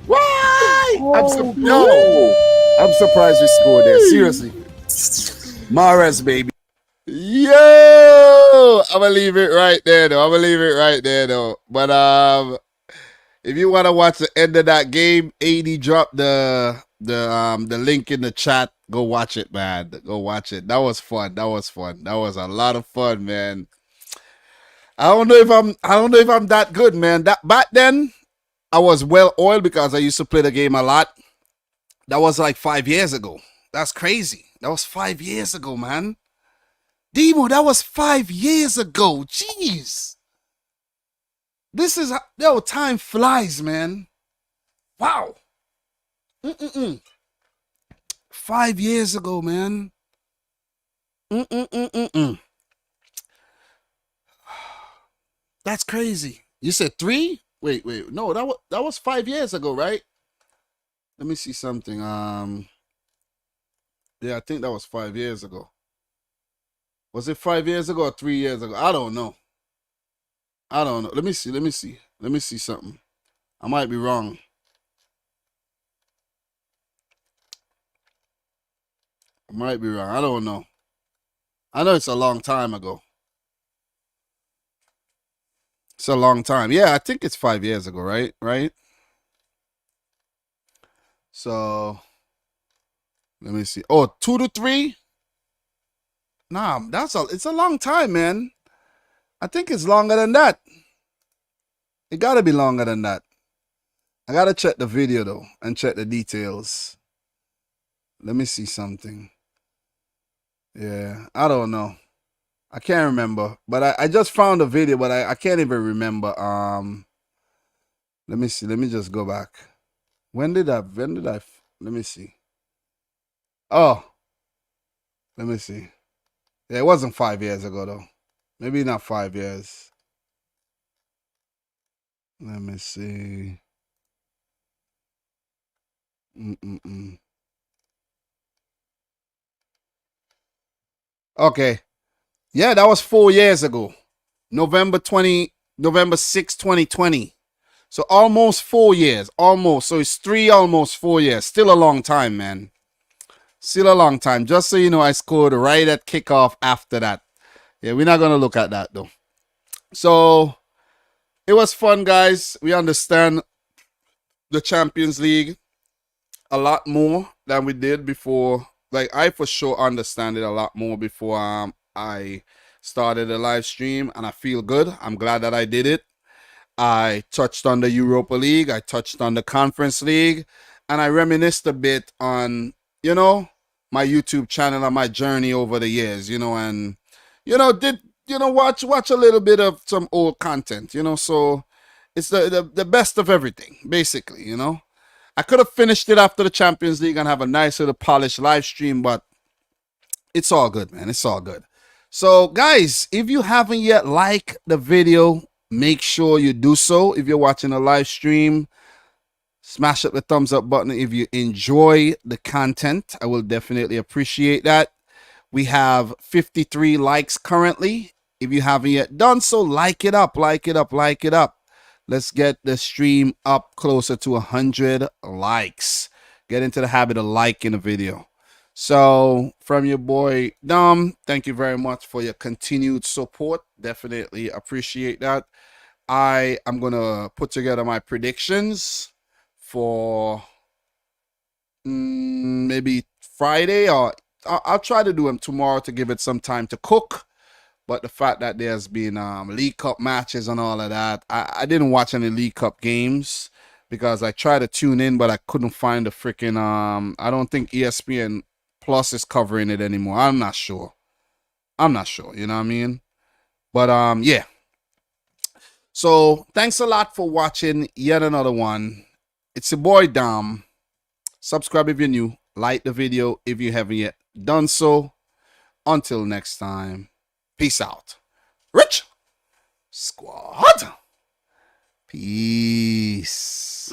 Why? I'm surprised we scored there. Seriously. Mahrez, baby. Yo, I'm gonna leave it right there though. But if you want to watch the end of that game, AD dropped the link in the chat. Go watch it, man. Go watch it. That was fun. That was a lot of fun, man. I don't know if I'm that good, man. That back then, I was well oiled because I used to play the game a lot. That was like 5 years ago. That's crazy. That was 5 years ago, man. Demo, that was 5 years ago. Jeez. This is, yo, time flies, man. Wow. Mm-mm-mm. 5 years ago, man. Mm-mm-mm-mm-mm. That's crazy. You said 3? Wait. No, that was 5 years ago, right? Let me see something. Yeah, I think that was 5 years ago. Was it 5 years ago or 3 years ago? I don't know. Let me see. Let me see something. I might be wrong. I might be wrong. I don't know. I know it's a long time ago. It's a long time. Yeah, I think it's 5 years ago, right? Right? So let me see. Oh, 2 to 3? Nah, it's a long time, man. I think it's longer than that. It gotta be longer than that. I gotta check the video though and check the details. Let me see something. Yeah, I don't know. I can't remember. But I just found a video, but I can't even remember. Let me see. Let me just go back. When did I let me see. Oh, let me see. Yeah, it wasn't 5 years ago though. Maybe not 5 years. Let me see. Okay. Yeah, that was 4 years ago. November 6, 2020. So almost 4 years. Almost. So it's almost 4 years. Still a long time, man. Still a long time. Just so you know, I scored right at kickoff after that. Yeah, we're not going to look at that though. So it was fun, guys. We understand the Champions League a lot more than we did before. Like, I for sure understand it a lot more before I started the live stream, and I feel good. I'm glad that I did it. I touched on the Europa League. I touched on the Conference League, and I reminisced a bit on, my YouTube channel and my journey over the years, and, did, watch a little bit of some old content, so it's the best of everything, basically, I could have finished it after the Champions League and have a nice little polished live stream, but it's all good, man. It's all good. So, guys, if you haven't yet liked the video, make sure you do so. If you're watching a live stream, smash up the thumbs up button. If you enjoy the content, I will definitely appreciate that. We have 53 likes currently. If you haven't yet done so, like it up. Let's get the stream up closer to 100 likes. Get into the habit of liking the video. So, from your boy Dom, thank you very much for your continued support. Definitely appreciate that. I am going to put together my predictions for maybe Friday, or I'll try to do them tomorrow to give it some time to cook. But the fact that there's been League Cup matches and all of that, I didn't watch any League Cup games because I tried to tune in, but I couldn't find the freaking, I don't think ESPN Plus is covering it anymore. I'm not sure. You know what I mean? But, yeah. So, thanks a lot for watching yet another one. It's your boy Dom. Subscribe if you're new. Like the video if you haven't yet done so. Until next time. Peace out. Rich Squad. Peace.